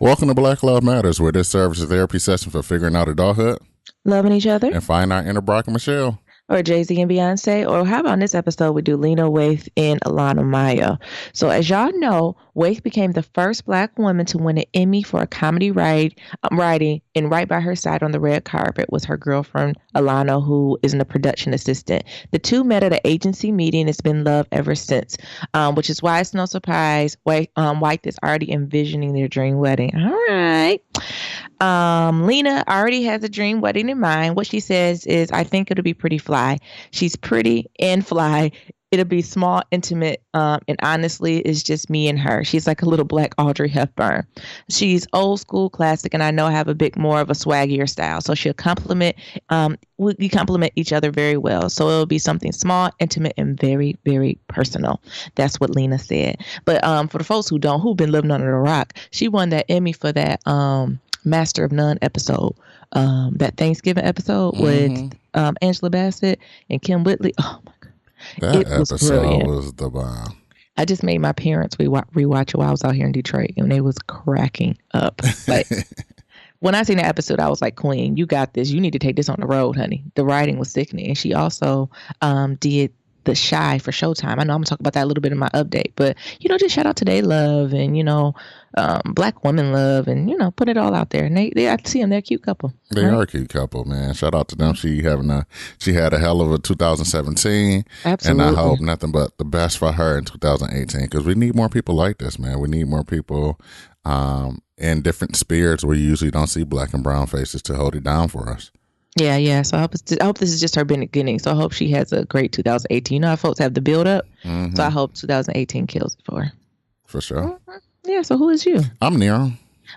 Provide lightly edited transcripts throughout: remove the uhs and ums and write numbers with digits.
Welcome to Black Love Matters, where this serves as a therapy session for figuring out adulthood Loving each other, and find our inner Brock and Michelle. or Jay-Z and Beyonce, or how about in this episode we do Lena Waithe and Alana Maya. So as y'all know, Waithe became the first Black woman to win an Emmy for a comedy writing, and right by her side on the red carpet was her girlfriend Alana, who is a production assistant. The two met at an agency meeting. It's been love ever since, which is why it's no surprise Waithe is already envisioning their dream wedding. All right. Lena already has a dream wedding in mind. What she says is, I think it'll be pretty fly. She's pretty and fly. It'll be small, intimate, and honestly, it's just me and her. She's like a little Black Audrey Hepburn. She's old school, classic, and I know I have a bit more of a swaggier style. So she'll we complement each other very well. So it'll be something small, intimate, and very, very personal. That's what Lena said. But for the folks who've been living under a rock, she won that Emmy for that Master of None episode, that Thanksgiving episode with Angela Bassett and Kim Whitley. Oh my God. That episode was the bomb. I just made my parents rewatch it while I was out here in Detroit, and they was cracking up. Like, when I seen that episode, I was like, Queen, you got this. You need to take this on the road, honey. The writing was sickening. And she also did The Shy for Showtime. I know I'm going to talk about that a little bit in my update, but, just shout out to They Love and, Black Women Love and, put it all out there. And I see them. They're a cute couple. They are a cute couple, man. Shout out to them. She had a hell of a 2017. Absolutely. And I hope nothing but the best for her in 2018, because we need more people like this, man. We need more people in different spirits where you usually don't see Black and brown faces to hold it down for us. Yeah. So I hope this is just her beginning. So I hope she has a great 2018. You know how folks have the build up? Mm-hmm. So I hope 2018 kills it for her. For sure. Mm-hmm. Yeah, so who is you? I'm Nero.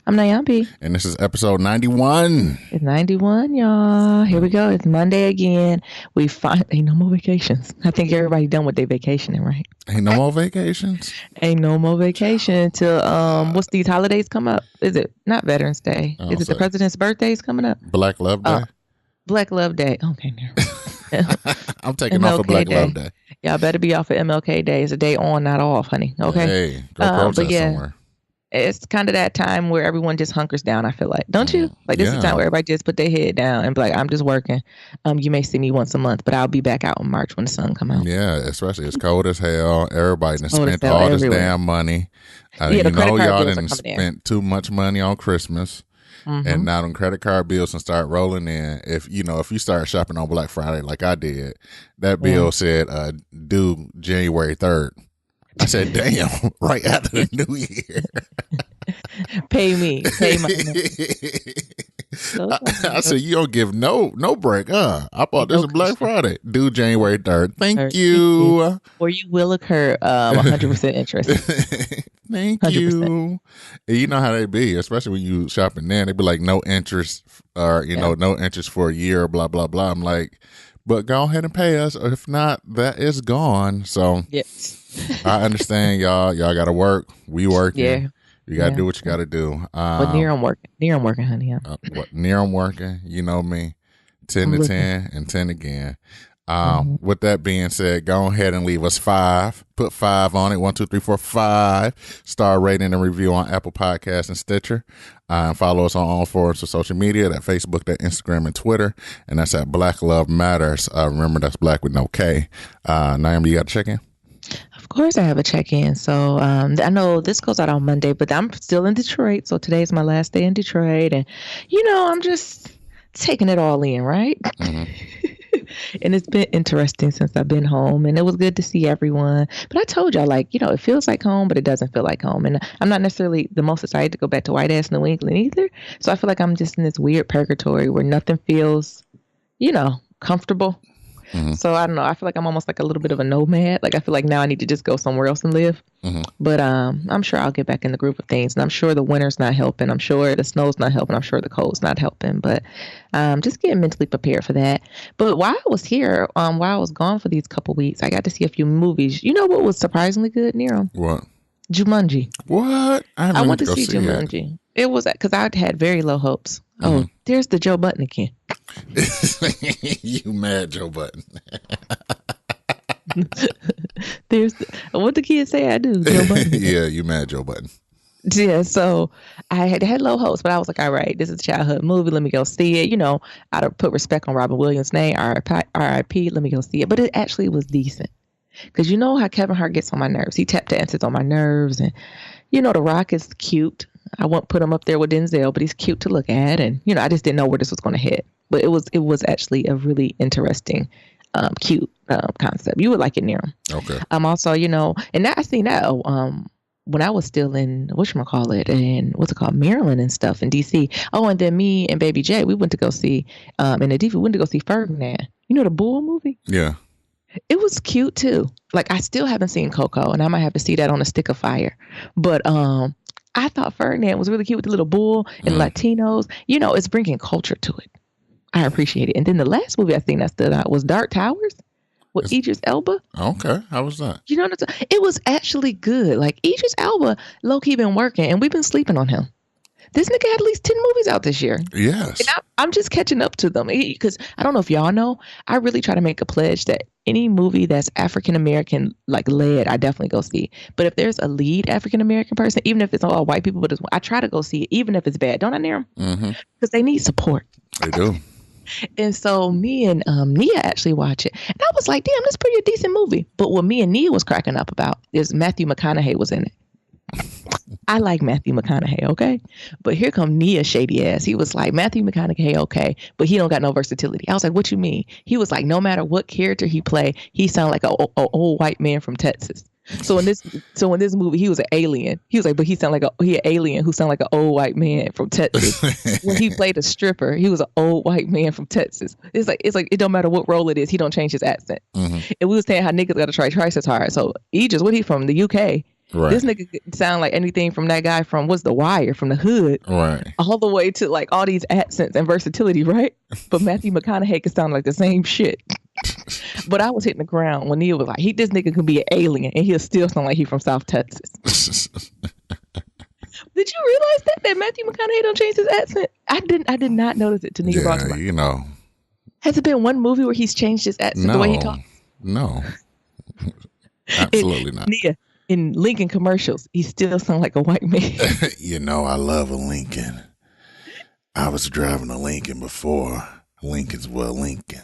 I'm Nyambi. And this is episode 91. It's 91, y'all. Here we go. It's Monday again. Ain't no more vacations. I think everybody done with their vacationing, right? Ain't no more vacations? Ain't no more vacation until, what's these holidays come up? Is it not Veterans Day? Is it the president's birthdays coming up? Black Love Day? Black Love Day. Okay, Nero. I'm taking off of Black Love Day. Y'all better be off of MLK Day. It's a day on, not off, honey. Okay. Hey, go protest somewhere. It's kind of that time where everyone just hunkers down, I feel like. Don't you? Like, this is the time where everybody just put their head down and be like, I'm just working. You may see me once a month, but I'll be back out in March when the sun come out. Yeah, especially it's cold as hell. Everybody done spent all this damn money. The credit card y'all bills done spent too much money on Christmas. Mm-hmm. And now them credit card bills and start rolling in. If you start shopping on Black Friday like I did, that bill said due January 3rd. I said, damn, right after the new year. Pay my I said, you don't give no break, huh? I bought this on Black Friday. Due January 3rd. Thank you. Or you will occur 100% interest. Thank 100%. You. You know how they be, especially when you shopping there. They be like, no interest, or, no interest for a year, blah, blah, blah. I'm like, but go ahead and pay us. Or if not, that is gone. So yes. I understand y'all. Y'all got to work. We working. Yeah. You got to do what you got to do. But near I'm working, honey. Yeah. Near I'm working. You know me. 10 to 10 and 10 again. With that being said, go ahead and leave us 5. Put 5 on it. 1, 2, 3, 4, 5 star rating and review on Apple Podcasts and Stitcher. Follow us on all forms of social media, that Facebook, that Instagram, and Twitter. And that's at Black Love Matters. Remember, that's Black with no K. Naomi, you got to check in? Of course I have a check-in. So I know this goes out on Monday, but I'm still in Detroit. So today's my last day in Detroit. And, I'm just taking it all in, right? Mm-hmm. And it's been interesting since I've been home, and it was good to see everyone. But I told y'all, it feels like home, but it doesn't feel like home. And I'm not necessarily the most excited to go back to white-ass New England either. So I feel like I'm just in this weird purgatory where nothing feels, comfortable. Mm-hmm. So I don't know. I feel like I'm almost like a little bit of a nomad. Like I feel like now I need to just go somewhere else and live. Mm-hmm. But I'm sure I'll get back in the groove of things. And I'm sure the winter's not helping. I'm sure the snow's not helping. I'm sure the cold's not helping. But just getting mentally prepared for that. But while I was here, while I was gone for these couple weeks, I got to see a few movies. You know what was surprisingly good, Nero? What? Jumanji. What? I went to see Jumanji. It was because I had very low hopes. Mm-hmm. Oh, there's the Joe Button again. You mad, Joe Button? What the kids say I do, Joe Button. Yeah, you mad, Joe Button. Yeah, so I had low hopes, but I was like, all right, this is a childhood movie. Let me go see it. You know, I'd have put respect on Robin Williams' name, RIP, let me go see it. But it actually was decent. Because you know how Kevin Hart gets on my nerves. He tap dances on my nerves. And, you know, The Rock is cute. I won't put him up there with Denzel, but he's cute to look at. And, you know, I just didn't know where this was going to hit. But it was actually a really interesting, cute concept. You would like it, near him. Okay. Also, you know, and that, I seen that when I was still in whatchamacallit and what's it called, Maryland and stuff in DC. Oh, and then me and Baby J, we went to go see in the DV, we went to go see Ferdinand. You know the Bull movie? Yeah. It was cute too. Like I still haven't seen Coco, and I might have to see that on a stick of fire. But I thought Ferdinand was really cute with the little bull and Latinos. You know, it's bringing culture to it. I appreciate it. And then the last movie I seen that stood out was Dark Towers with Idris Elba. Okay, how was that? You know, it was actually good. Like Idris Elba, low key been working, and we've been sleeping on him. This nigga had at least 10 movies out this year. Yes. And I'm just catching up to them. Because I don't know if y'all know, I really try to make a pledge that any movie that's African American like led, I definitely go see. But if there's a lead African American person, even if it's all white people, but I try to go see it, even if it's bad. Don't I, Near them? Because they need support. They do. And so me and Nia actually watch it. And I was like, damn, that's pretty a decent movie. But what me and Nia was cracking up about is Matthew McConaughey was in it. I like Matthew McConaughey, okay? But here come Nia shady ass. He was like, Matthew McConaughey, okay, but he don't got no versatility. I was like, what you mean? He was like, no matter what character he play, he sound like a old white man from Texas. So in this movie, he was an alien. He was like, but he an alien who sound like an old white man from Texas. When he played a stripper, he was an old white man from Texas. It's like it don't matter what role it is, he don't change his accent. And we was saying how niggas got to try twice as hard. So Idris, what he from the UK? Right. This nigga sound like anything from that guy from what's The Wire, from The Hood, right? All the way to like all these accents and versatility, right? But Matthew McConaughey can sound like the same shit. But I was hitting the ground when Neil was like, this nigga could be an alien and he'll still sound like he from South Texas. Did you realize that Matthew McConaughey don't change his accent? I did not notice it to Nia brought to you know. Has it been one movie where he's changed his accent the way he talks? No. Absolutely not. Nia, in Lincoln commercials, he still sounds like a white man. You know, I love a Lincoln. I was driving a Lincoln before. Lincoln's well Lincoln.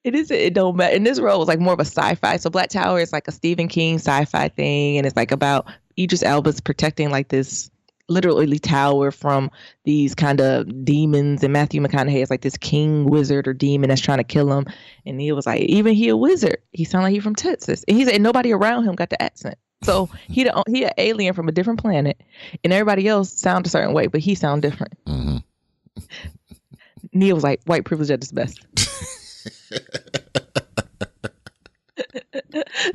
It don't matter. And this role was like more of a sci-fi. So Black Tower is like a Stephen King sci-fi thing. And it's like about Idris Elba's protecting like this literally tower from these kind of demons. And Matthew McConaughey is like this king wizard or demon that's trying to kill him. And he was like, even he a wizard. He sound like he from Texas. And he said nobody around him got the accent. So he an alien from a different planet. And everybody else sound a certain way, but he sound different. Neil was like, white privilege at its best.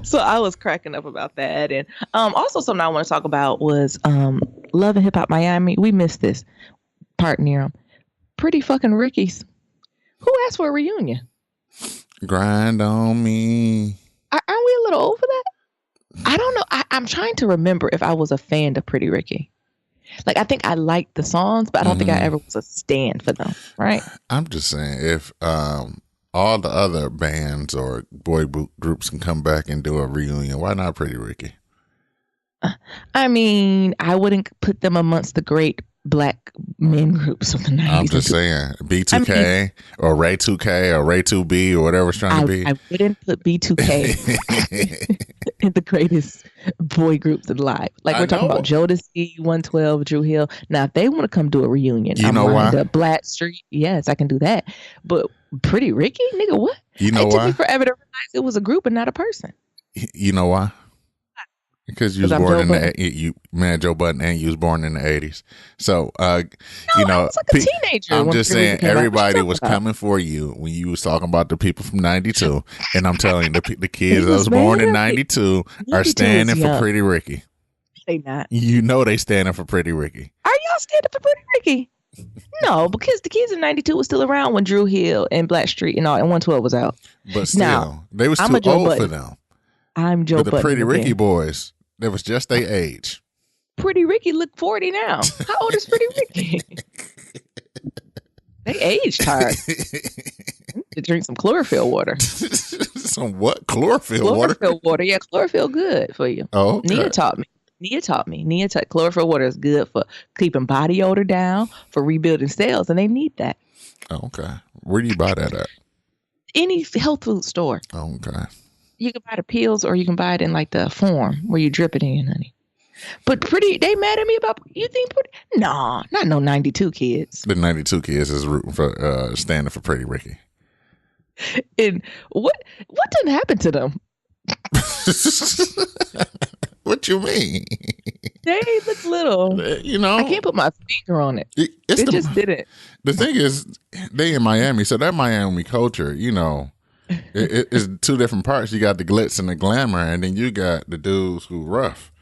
So I was cracking up about that. And also something I want to talk about was Love and Hip Hop Miami. We missed this part, Near Pretty fucking Ricky's. Who asked for a reunion? Grind on me. Aren't we a little over that? I don't know. I'm trying to remember if I was a fan of Pretty Ricky. Like, I think I liked the songs, but I don't think I ever was a stand for them, right? I'm just saying, if all the other bands or boy groups can come back and do a reunion, why not Pretty Ricky? I mean, I wouldn't put them amongst the great black men groups of the 90s. I'm just saying, B2K or Ray 2K or Ray 2B or whatever it's trying to be. I wouldn't put B2K in the greatest boy groups alive. Like, we're talking about Jodeci, 112, Drew Hill. Now, if they want to come do a reunion, you know why? Blackstreet, yes, I can do that. But Pretty Ricky, nigga, what? You know why? It took me forever to realize it was a group and not a person. You know why? Because you was born in Joe Budden, and you was born in the 80s. So, you know, I was like a teenager. I'm just saying, everybody was coming for you when you was talking about the people from 92. And I'm telling you, the kids that was born in 92 are standing for Pretty Ricky. They not. You know they standing for Pretty Ricky. Are y'all standing for Pretty Ricky? No, because the kids in 92 was still around when Drew Hill and Blackstreet and 112 was out. But still, they was too old for them. I'm Joe Budden. But the Pretty Ricky boys, that was just their age. Pretty Ricky look 40 now. How old is Pretty Ricky? They aged hard. To drink some chlorophyll water. Some what? Chlorophyll water? Chlorophyll water. Yeah, chlorophyll good for you. Oh, okay. Nia taught me. Nia taught me. Chlorophyll water is good for keeping body odor down, for rebuilding cells, and they need that. Oh, okay. Where do you buy that at? Any health food store. Oh, okay. You can buy the pills or you can buy it in like the form where you drip it in, honey. But they mad at me about, you think Nah, not no 92 kids. The 92 kids is rooting for, standing for Pretty Ricky. And what didn't happen to them? What you mean? They look little. You know, I can't put my finger on it. It just didn't. The thing is, they in Miami, so that Miami culture, you know, it's two different parts. You got the glitz and the glamour, and then you got the dudes who rough.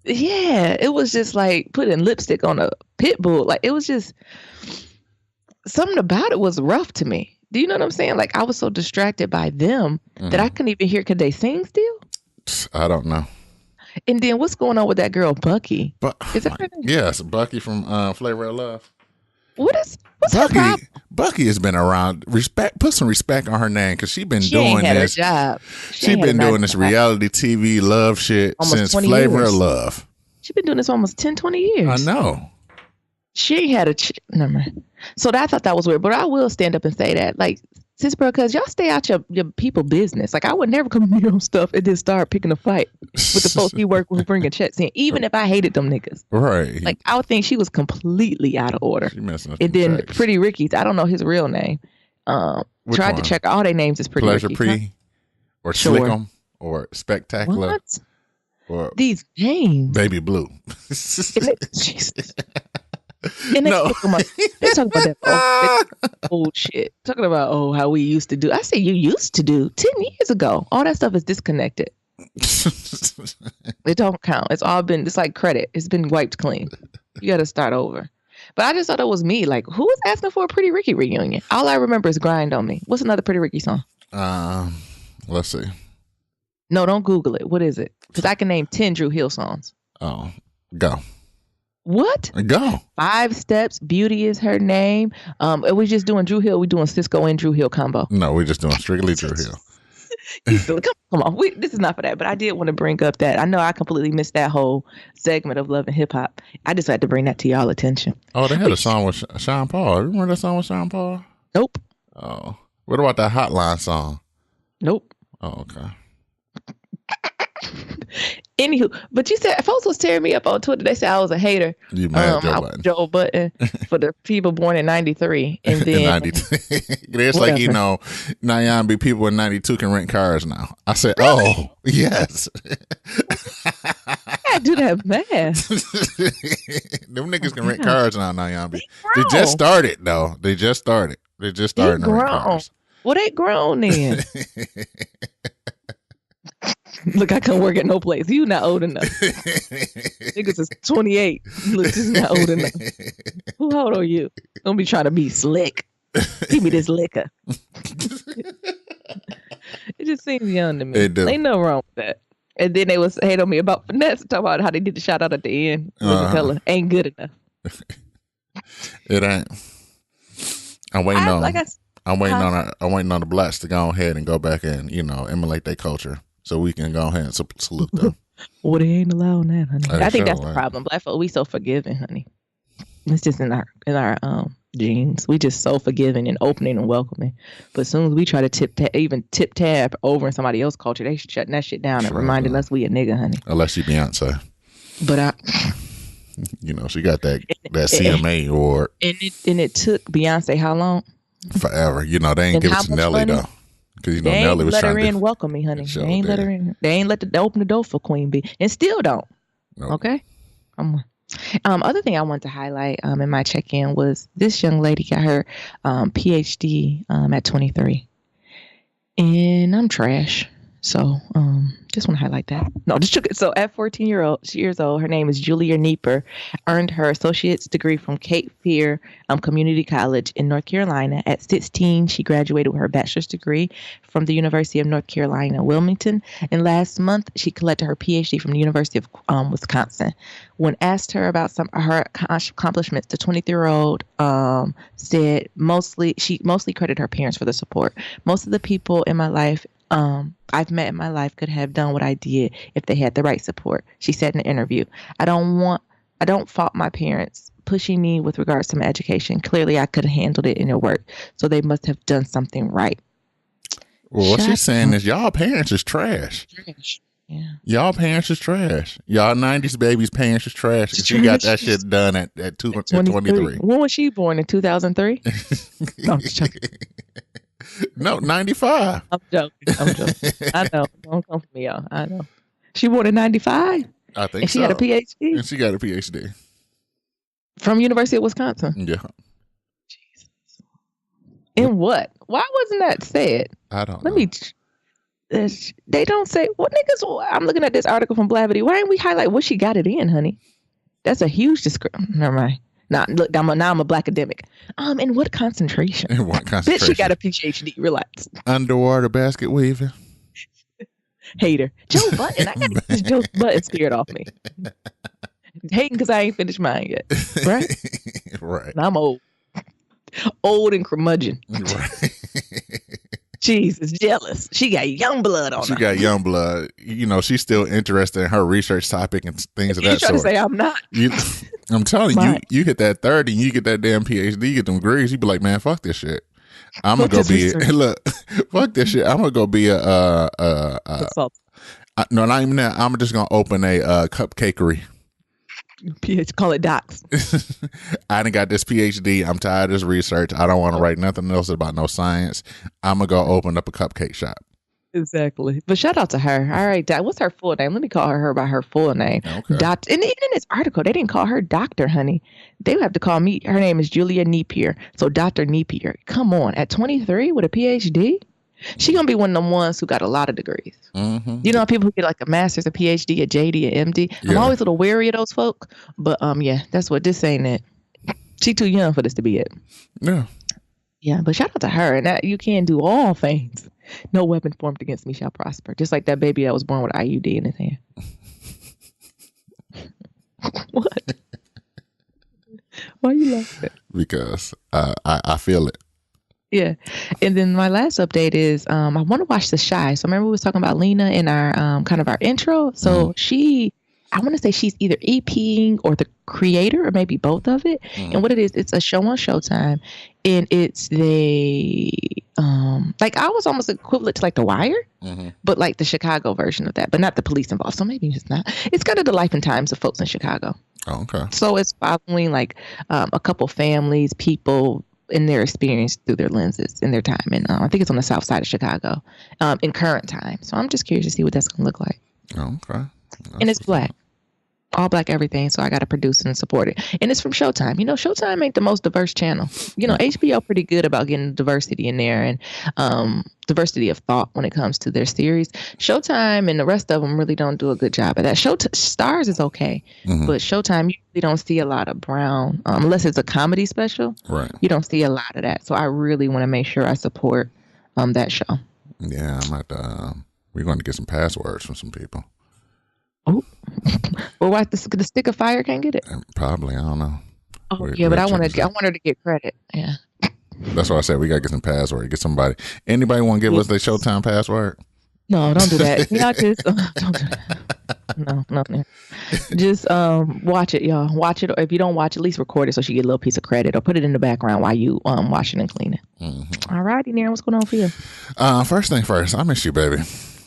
Yeah, it was just like putting lipstick on a pit bull. Like, it was just something about it was rough to me. Do you know what I'm saying? Like, I was so distracted by them that I couldn't even hear. Could they sing still? I don't know. And then what's going on with that girl, Bucky? Is that her name? Yes, Bucky from Flavor of Love. What's Bucky, her problem? Bucky has been around. Put some respect on her name, because she's been doing ain't had this. A job. She's been doing this reality TV love shit since Flavor of Love. She's been doing this almost 10, 20 years. I know. She ain't had a never mind. So I thought that was weird, but I will stand up and say that, like, sis, bro, because y'all stay out your people business. Like, I would never come to your own stuff and then start picking a fight with the folks you work with bringing checks in, even if I hated them niggas. Right. Like, I would think she was completely out of order. She messing up. And then checks. Pretty Ricky's, I don't know his real name. Tried to check all their names as Pretty Pleasure Ricky. Pretty, or Slickum, or Spectacular. What? Or these names. Baby Blue. Jesus. And they talk about that old shit. Talking about, how we used to do. I say you used to do 10 years ago. All that stuff is disconnected. It don't count. It's like credit. It's been wiped clean. You got to start over. But I just thought it was me. Like, who was asking for a Pretty Ricky reunion? All I remember is Grind on Me. What's another Pretty Ricky song? Let's see. No, don't Google it. What is it? Because I can name 10 Dru Hill songs. Oh, go. What? Go. 5 Steps. Beauty is her name. Are we just doing Dru Hill? We doing Cisco and Dru Hill combo? No, we're just doing strictly Dru Hill. Come on. This is not for that, but I did want to bring up that. I know I completely missed that whole segment of Love and Hip Hop. I just had to bring that to y'all attention. Oh, they had a song with Sean Paul. Remember that song with Sean Paul? Nope. Oh. What about that Hotline song? Nope. Oh, okay. Anywho, but you said folks was tearing me up on Twitter. They said I was a hater. You mad Joe Budden for the people born in 93. And then 92. It's like, Nyambi people in 92 can rent cars now. I said, really? Oh, yes. I do that math. Them niggas can rent cars now, Nyambi. They just started, though. They just started to rent cars. Well, they grown then. Look, I can't work at no place. You not old enough. Niggas is 28. Look, this is not old enough. Who old are you? Don't be trying to be slick. Give me this liquor. It just seems young to me. It do. Ain't no wrong with that. And then they was hate on me about finesse, talk about how they did the shout out at the end. Color ain't good enough. It ain't. I'm waiting on the blacks to go ahead and go back and emulate their culture. So we can go ahead and salute them. Well, they ain't allowing that, honey. I think that's the problem. Black folk, we so forgiving, honey. It's just in our genes. We just so forgiving and opening and welcoming. But as soon as we try to tip tab over in somebody else's culture, they shutting that shit down and reminding us we a nigga, honey. Unless you Beyonce. But she got that CMA award. And it took Beyonce how long? Forever. They ain't give it to Nelly though. Because Nelly was trying to let her in, welcome me, honey. They ain't let her in. They ain't open the door for Queen Bee, and still don't. Nope. Okay. Other thing I want to highlight in my check-in was this young lady got her PhD at 23, and I'm trash. So just want to highlight that. No, just took it. So at 14 years old, her name is Julia Nieper, earned her associate's degree from Cape Fear Community College in North Carolina. At 16, she graduated with her bachelor's degree from the University of North Carolina, Wilmington. And last month, she collected her PhD from the University of Wisconsin. When asked her about some of her accomplishments, the 23-year-old said she mostly credited her parents for the support. Most of the people in my life I've met in my life could have done what I did if they had the right support. She said in an interview, I don't fault my parents pushing me with regards to my education. Clearly, I could have handled it in their work, so they must have done something right. Well, what she's saying is y'all parents is trash. Yeah. Y'all parents is trash. Y'all 90s babies' parents is trash. She got that shit done at 23. When was she born? In 2003? No, I'm just joking. No, 95. I'm joking. I know. Don't come for me, y'all. I know. She born in 95? I think and she so. had a PhD? And she got a PhD. From University of Wisconsin? Yeah. Jesus. In what? Why wasn't that said? I don't know. They don't say, what niggas, I'm looking at this article from Blavity. Why didn't we highlight what she got it in, honey? That's a huge Never mind. Nah, look, now I'm a black academic. In what concentration? In what concentration? Bitch, she got a PhD. Relax. Underwater basket weaving. Hater. Joe Button. I got this Joe Button scared off me. Hating because I ain't finished mine yet. Right? Right. And I'm old. Old and curmudgeon. Right. Jesus, jealous. She got young blood on her. She got young blood. You know, she's still interested in her research topic and things of that sort. You trying to say I'm not? I'm telling you, you hit that 30 and you get that damn PhD, you get them degrees, you be like, man, fuck this shit. I'm going to go be, look, fuck this shit. I'm going to go be no, not even that. I'm just going to open a cupcakery. Call it docs. I done got this PhD. I'm tired of this research. I don't want to write nothing else about no science. I'm going to go open up a cupcake shop. Exactly. But shout out to her. All right. What's her full name? Let me call her by her full name. Okay. And even in this article, they didn't call her doctor, honey. They would have to call me. Her name is Julia Napier. So Dr. Napier. Come on. At 23 with a PhD? She going to be one of them ones who got a lot of degrees. Mm-hmm. You know, people who get like a master's, a PhD, a JD, a MD. Yeah. I'm always a little wary of those folk. But yeah, that's what this ain't it. She too young for this to be it. Yeah. Yeah, but shout out to her. And that you can do all things. No weapon formed against me shall prosper. Just like that baby that was born with IUD in his hand. What? Why are you laughing? Because I feel it. Yeah. And then my last update is I want to watch The Chi. So remember we was talking about Lena in our kind of our intro. So I want to say she's either EPing or the creator or maybe both of it. And what it is, it's a show on Showtime. And it's like I was almost equivalent to like The Wire, but like the Chicago version of that, but not the police involved. So maybe it's not. It's kind of the life and times of folks in Chicago. Oh, okay. So it's following like a couple families, people in their experience through their lenses in their time. And I think it's on the south side of Chicago in current time. So I'm just curious to see what that's going to look like. Oh, okay. And it's black. All black everything, so I got to produce it and support it. And it's from Showtime. You know, Showtime ain't the most diverse channel. You know, HBO pretty good about getting diversity in there and diversity of thought when it comes to their series. Showtime and the rest of them really don't do a good job of that. Stars is okay, but Showtime, you really don't see a lot of brown, unless it's a comedy special. Right. You don't see a lot of that. So I really want to make sure I support that show. Yeah, I'm at we're going to get some passwords from some people. Oh, well, why the stick of fire can't get it? Probably, I don't know. Oh, but I want her to get credit. Yeah. That's why I said we gotta get some password. Get somebody. Anybody want to give us their Showtime password? No, don't do that. Y'all just don't do that. No. Just watch it, y'all. Watch it, or if you don't watch, at least record it so she get a little piece of credit, or put it in the background while you washing and cleaning. All righty, Naren, what's going on for you? First thing first, I miss you, baby.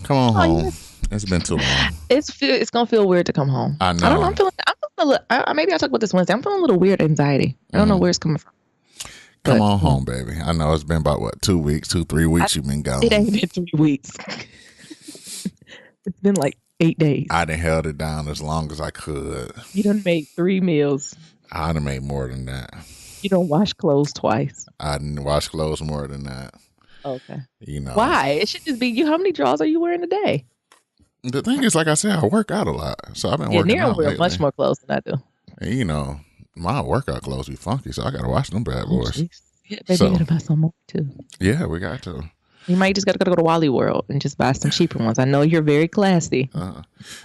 Come on home. Yes. It's been too long. It's gonna feel weird to come home. I know. I don't know. I'm feeling a little. Maybe I'll talk about this Wednesday. I'm feeling a little weird anxiety. I don't know where it's coming from. Come on home, baby. I know it's been about 3 weeks you've been gone. It ain't been 3 weeks. It's been like 8 days. I done held it down as long as I could. You done made 3 meals. I done made more than that. You done wash clothes twice. I done wash clothes more than that. Okay. You know why? It should just be you. How many drawers are you wearing a day? The thing is, like I said, I work out a lot, so I've been working out lately. Much more clothes than I do. And, you know, my workout clothes be funky, so I gotta wash them bad boys. Yeah, baby, you gotta buy some more too. Yeah, we got to. You might just gotta go to Wally World and just buy some cheaper ones. I know you're very classy, no,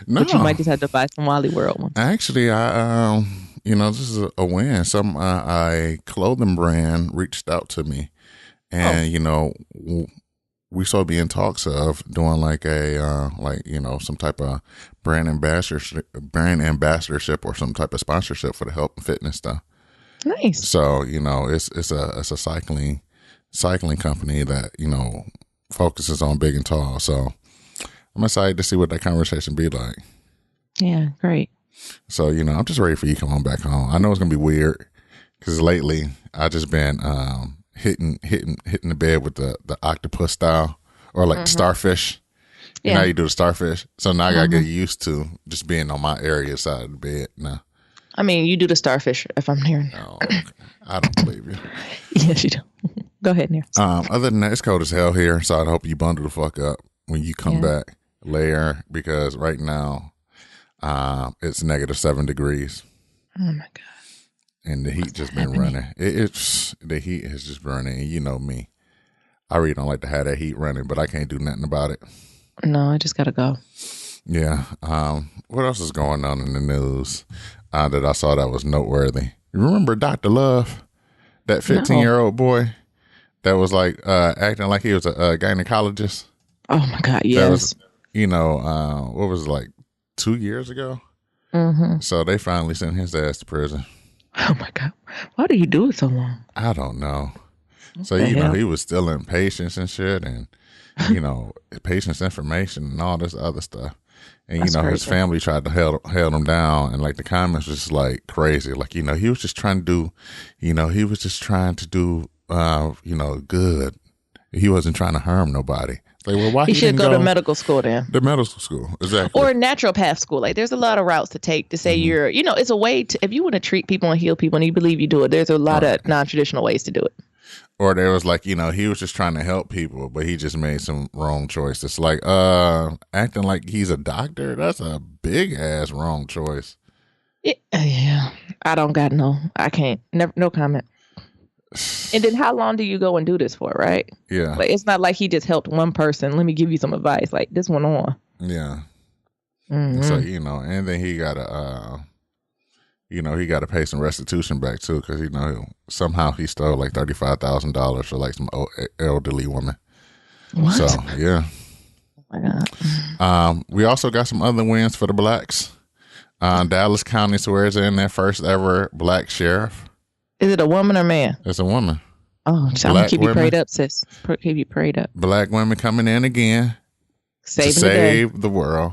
but you might just have to buy some Wally World ones. Actually, I this is a win. Some a clothing brand reached out to me, and we sort of be in talks of doing like a some type of brand ambassadorship or some type of sponsorship for the health and fitness stuff. Nice. So it's a cycling company that focuses on big and tall. So I'm excited to see what that conversation be like. Yeah, great. So I'm just ready for you to come on back home. I know it's gonna be weird because lately I just been hitting the bed with the octopus style or like the starfish. You know how you do the starfish. So now I gotta get used to just being on my area side of the bed now. I mean, you do the starfish if I'm hearing. Oh, okay. I don't believe you. Yes, you do. Go ahead, Near. Other than that, it's cold as hell here, so I hope you bundle the fuck up when you come back later, because right now it's -7 degrees. Oh my god. And the heat just been running. The heat has just been running, and you know me. I really don't like to have that heat running, but I can't do nothing about it. No, I just gotta go. Yeah. What else is going on in the news that I saw that was noteworthy? You remember Dr. Love, that 15-year-old boy that was like acting like he was a gynecologist? Oh my god, yes. That was, what was it, like 2 years ago? Mm-hmm. So they finally sent his ass to prison. Oh my god, why did he do it so long? I don't know. So he was stealing patients and shit, and patients' information and all this other stuff. And That's his family tried to held him down, and like the comments was just like crazy. Like he was just trying to do good. He wasn't trying to harm nobody. Like, well, why he should go to medical school then? The medical school, exactly. Or naturopath school. Like, there's a lot of routes to take to say you're, it's a way to, if you want to treat people and heal people and you believe you do it, there's a lot of non-traditional ways to do it. Or there was like, he was just trying to help people, but he just made some wrong choice. It's like, acting like he's a doctor. That's a big ass wrong choice. Yeah. I don't got I can't. No comment. And then how long do you go and do this for, right? Yeah. Like, it's not like he just helped one person. Let me give you some advice. Like, this went on. Yeah. Mm-hmm. So, and then he got to pay some restitution back too, because somehow he stole like $35,000 for like some elderly woman. What? So yeah. Oh my God. We also got some other wins for the blacks. Dallas County swears in their first ever black sheriff. Is it a woman or man? It's a woman. Oh, so I'm gonna keep you prayed up, sis. Keep you prayed up. Black women coming in again to save the world.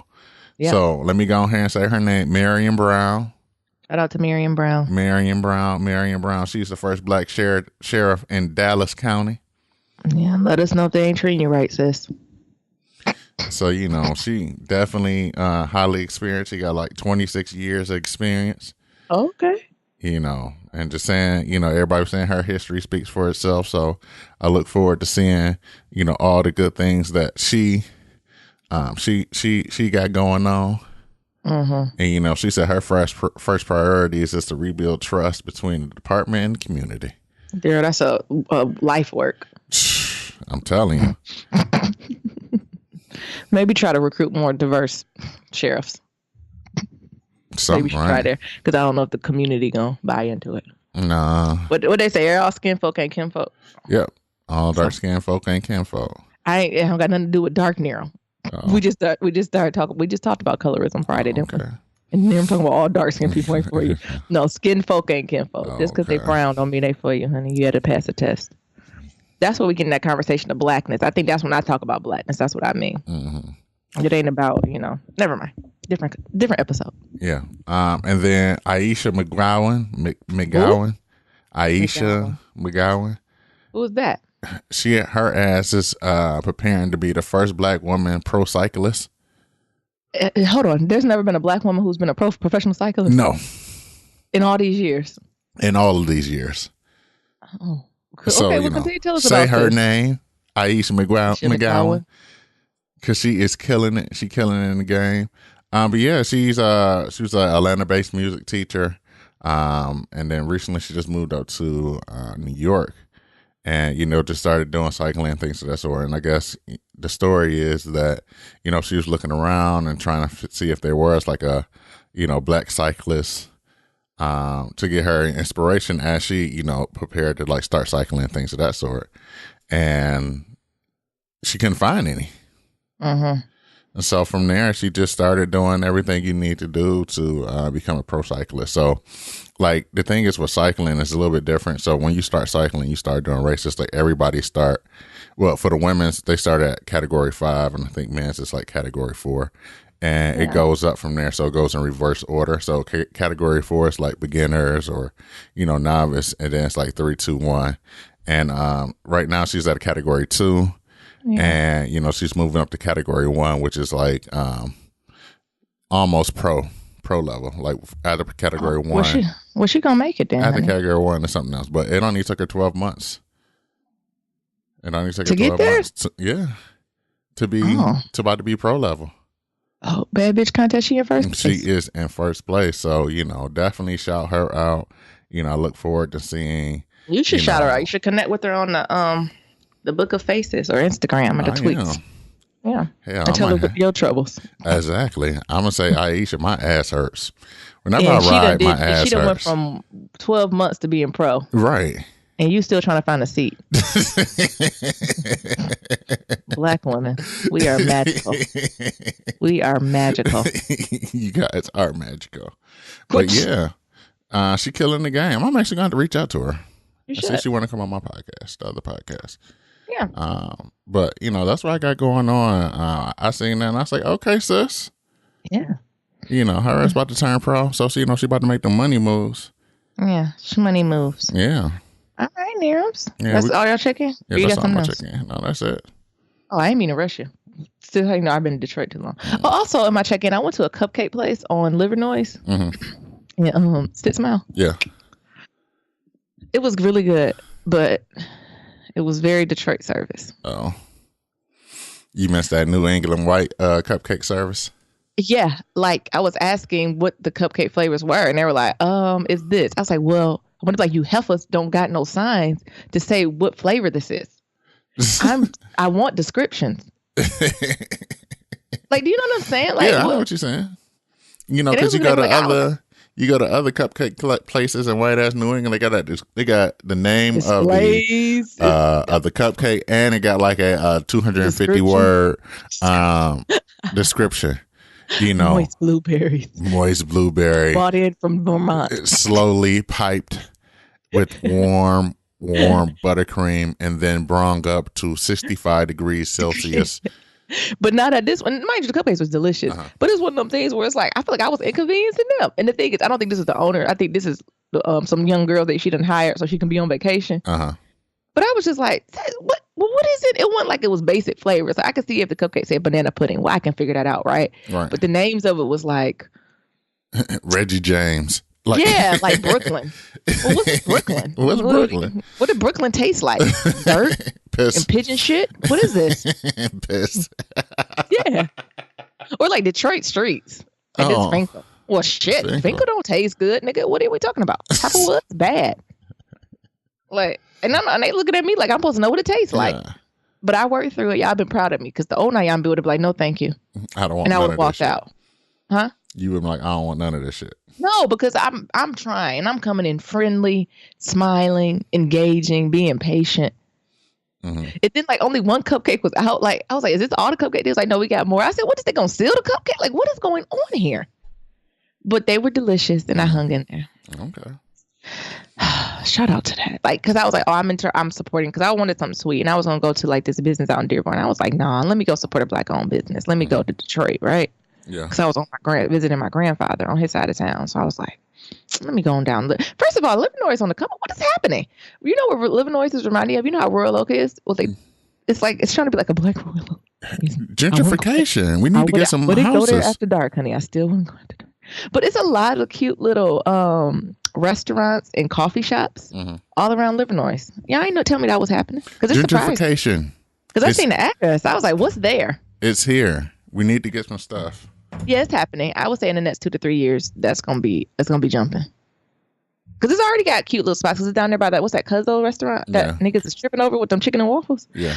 Yep. So let me go ahead and say her name, Marion Brown. Shout out to Marion Brown. Marion Brown. She's the first black sheriff in Dallas County. Yeah, let us know if they ain't treating you right, sis. So, she definitely highly experienced. She got like 26 years of experience. Okay. And just saying, everybody was saying her history speaks for itself. So I look forward to seeing, all the good things that she got going on. Mm-hmm. And, she said her first priority is just to rebuild trust between the department and the community. Girl, that's a life work. I'm telling you. Maybe try to recruit more diverse sheriffs. Maybe we should try there, because I don't know if the community gonna buy into it. Nah. What they say? All skin folk ain't kin folk. Yep. All dark skin folk ain't kin folk. I don't got nothing to do with dark Nero. Oh. We just started talking. We just talked about colorism Friday, didn't we? And then I'm talking about all dark skin people ain't for you. No, skin folk ain't kin folk. Just because they brown don't mean they for you, honey. You had to pass a test. That's what we get in that conversation of blackness. I think that's when I talk about blackness. That's what I mean. Mm-hmm. It ain't about, never mind. Different episode. Yeah. And then Aisha McGowan. Aisha McGowan. Who was that? Her ass is preparing to be the first black woman pro cyclist. Hold on. There's never been a black woman who's been a professional cyclist? No. In all these years? In all of these years. Oh. So, okay, well, continue to tell us say about her this. name, Aisha McGowan. Because she is killing it. She killing it in the game. But yeah, she was an Atlanta-based music teacher. And then recently she just moved up to New York. And, just started doing cycling and things of that sort. And I guess the story is that, she was looking around and trying to see if there was like a, black cyclist to get her inspiration as she, prepared to like start cycling and things of that sort. And she couldn't find any. Mm-hmm. And so from there, she just started doing everything you need to do to become a pro cyclist. So, like, the thing is with cycling, it's a little bit different. So when you start cycling, you start doing races. Like, everybody start, well, for the women's, they start at category 5, and I think men's is like category 4. And it goes up from there. So it goes in reverse order. So category 4 is like beginners or, novice. And then it's like 3, 2, 1. And right now she's at a category 2. Yeah. And, she's moving up to category 1, which is like almost pro level. Like either category 1. Was she going to make it then? Either category 1 or something else. But it only took her 12 months. It only took her 12 months. To about to be pro level. Oh, bad bitch contest, she in first place? She is in first place. So, definitely shout her out. I look forward to seeing. You should shout her out. You should connect with her on the Book of Faces or Instagram or the tweets. Yeah. Hell, and tell her your troubles. Exactly. I'm going to say, Aisha, my ass hurts. Whenever I ride, my ass hurts. She done went from 12 months to being pro. Right. And you still trying to find a seat. Black women, we are magical. We are magical. You guys are magical. But yeah, she killing the game. I'm actually going to reach out to her. You see if she want to come on my podcast, the other podcast. Yeah. But that's what I got going on. I seen that and I was like, okay, sis. Yeah. Her ass about to turn pro, so she about to make the money moves. Yeah, money moves. Yeah. All right, Nerves. Yeah, that's all y'all checking? Yeah, that's all I'm checking. No, that's it. Oh, I ain't mean to rush you. Still, I've been in Detroit too long. Mm-hmm. Oh, also, in my check-in, I went to a cupcake place on Livernois. Mm-hmm. Yeah, Sit Smile. Yeah. It was really good, but it was very Detroit service. Oh. You missed that New England white cupcake service? Yeah, like I was asking what the cupcake flavors were, and they were like, it's this. I was like, well, I wonder, like, you heifers don't got no signs to say what flavor this is. I want descriptions. Like, do you know what I'm saying? Like, yeah, I know what you're saying. Because you go to other cupcake places in white ass New England. They got the name Displays. of the cupcake, and it got like a 250 word description. Moist blueberry. Bought in from Vermont. Slowly piped with warm buttercream and then brung up to 65 degrees Celsius. But not at this one. Mind you, the cupcakes was delicious. Uh-huh. But it's one of them things where it's like, I feel like I was inconveniencing them. And the thing is, I don't think this is the owner. I think this is some young girl that she done hired so she can be on vacation. Uh-huh. But I was just like, what is it? It wasn't like it was basic flavors. I could see if the cupcake said banana pudding. Well, I can figure that out, right? But the names of it was like Reggie James. Like Brooklyn. Well, what's Brooklyn? What's Brooklyn? What did Brooklyn taste like? Dirt? Piss. And pigeon shit? What is this? Piss. Yeah. Or like Detroit streets. Like this Finkel. Well, shit. Finkel don't taste good, nigga. What are we talking about? Applewood's bad. Like, and they looking at me like I'm supposed to know what it tastes like. But I worked through it. Y'all been proud of me because the old Nyan would have been like, no, thank you. I don't want. And I would have walked out. Huh? You would be like, I don't want none of this shit. No, because I'm trying. I'm coming in friendly, smiling, engaging, being patient. Mm-hmm. And then like only one cupcake was out. Like I was like, is this all the cupcake? They was like, no, we got more. I said, what is they gonna steal the cupcake? Like, what is going on here? But they were delicious, and I hung in there. Okay. Shout out to that. Like, cause I was like, I'm supporting, cause I wanted something sweet, and I was gonna go to like this business out in Dearborn. I was like, nah, let me go support a Black-owned business. Let me go to Detroit, right? Yeah. Because I was on visiting my grandfather on his side of town. So I was like, let me go on down. First of all, Livernois is on the come up. What is happening? You know what Livernois is reminding of? You know how Royal Oak is? Well, it's like, it's trying to be like a Black Royal Oak. Gentrification. We need to get some houses. Go there after dark, honey. I still wouldn't go after dark. But it's a lot of cute little restaurants and coffee shops all around Livernois. Yeah, I ain't no tell me that was happening. Because it's gentrification. Because I seen the address. I was like, what's there? It's here. We need to get some stuff. Yeah, it's happening. I would say in the next 2 to 3 years, it's gonna be jumping. Because it's already got cute little spots. Because it's down there by what's that Cuzzo restaurant that niggas is tripping over with them chicken and waffles? Yeah.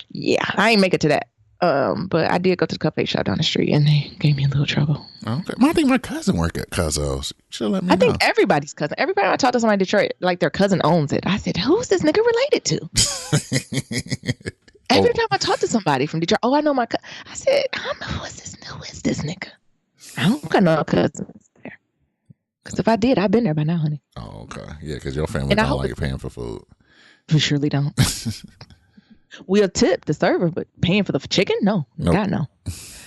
Yeah, I ain't make it to that. But I did go to the cupcake shop down the street, and they gave me a little trouble. Okay, I think my cousin worked at Cuzzo's. She'll let me know. I think everybody's cousin. Every time I talk to somebody in Detroit, like their cousin owns it. I said, "Who's this nigga related to?" Every time I talk to somebody from Detroit, I know I said, I don't know who is this nigga? I don't got no cousins there. Because if I did, I'd been there by now, honey. Oh, okay. Yeah, because your family don't like paying for food. We surely don't. We'll tip the server, but paying for the chicken? No. Nope. God, no.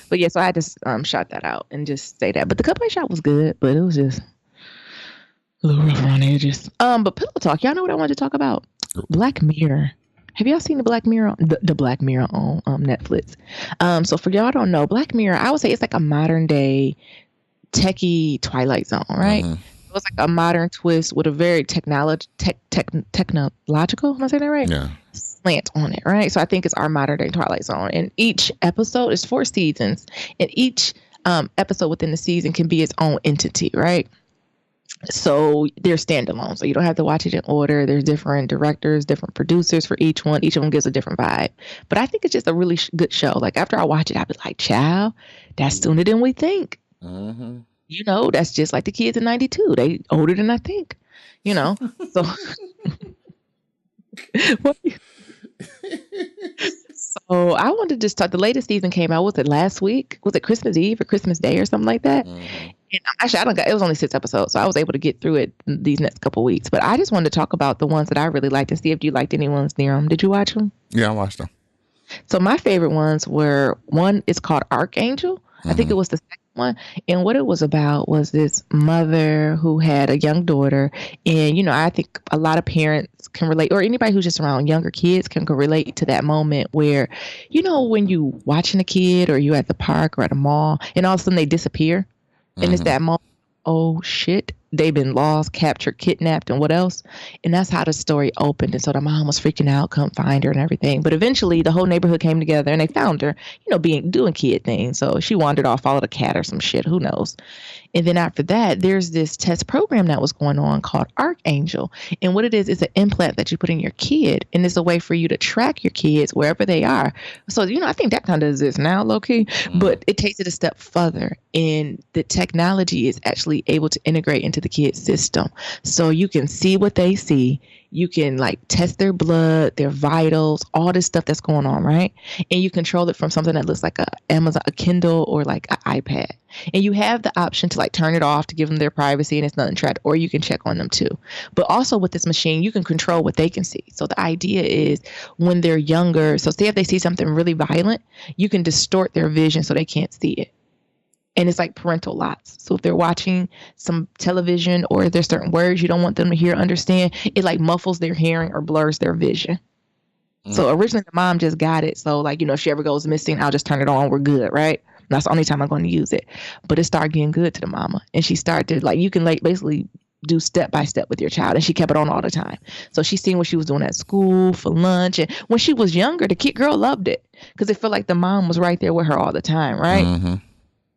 But yeah, so I just shot that out and just say that. But the Cupcake Shop was good, but it was just a little rough around the edges. But Pillow Talk, y'all know what I wanted to talk about? Black Mirror. Have y'all seen the Black Mirror? The Black Mirror on Netflix. So for y'all don't know, Black Mirror, I would say it's like a modern day techie Twilight Zone, right? Mm-hmm. It was like a modern twist with a very technological, am I saying that right? Yeah. Slant on it, right? So I think it's our modern day Twilight Zone. And each episode is 4 seasons, and each episode within the season can be its own entity, right? So they're standalone. So you don't have to watch it in order. There's different directors, different producers for each one. Each of them gives a different vibe. But I think it's just a really good show. Like after I watch it, I'll be like, child, that's sooner than we think. Mm-hmm. You know, that's just like the kids in 92. They older than I think, you know. So, so I wanted to just talk. The latest season came out. Was it last week? Was it Christmas Eve or Christmas Day or something like that? Mm-hmm. And actually, it was only 6 episodes, so I was able to get through it these next couple weeks. But I just wanted to talk about the ones that I really liked and see if you liked any ones near them. Did you watch them? Yeah, I watched them. So my favorite ones were, one is called Archangel. Mm-hmm. I think it was the second one. And what it was about was this mother who had a young daughter. And, you know, I think a lot of parents can relate, or anybody who's just around younger kids can relate to that moment where, you know, when you watching a kid or you at the park or at a mall and all of a sudden they disappear. And it's that moment, oh shit, they've been lost, captured, kidnapped, and what else? And that's how the story opened. And so the mom was freaking out, couldn't find her and everything. But eventually the whole neighborhood came together and they found her, you know, doing kid things. So she wandered off, followed a cat or some shit, who knows? And then after that, there's this test program that was going on called Archangel. And what it is an implant that you put in your kid. And it's a way for you to track your kids wherever they are. So, you know, I think that kind of exists now, low-key. But it takes it a step further. And the technology is actually able to integrate into the kid's system. So you can see what they see. You can like test their blood, their vitals, all this stuff that's going on, right? And you control it from something that looks like a Kindle or like an iPad. And you have the option to like turn it off to give them their privacy and it's nothing tracked, or you can check on them too. But also with this machine, you can control what they can see. So the idea is when they're younger, so say if they see something really violent, you can distort their vision so they can't see it. And it's like parental locks. So if they're watching some television or there's certain words you don't want them to hear, understand, it like muffles their hearing or blurs their vision. So originally the mom just got it. So like, you know, if she ever goes missing, I'll just turn it on. We're good, right? That's the only time I'm going to use it. But it started getting good to the mama. And she started like, you can like basically do step by step with your child. And she kept it on all the time. So she's seen what she was doing at school, for lunch. And when she was younger, the kid girl loved it because it felt like the mom was right there with her all the time, right? Mm-hmm.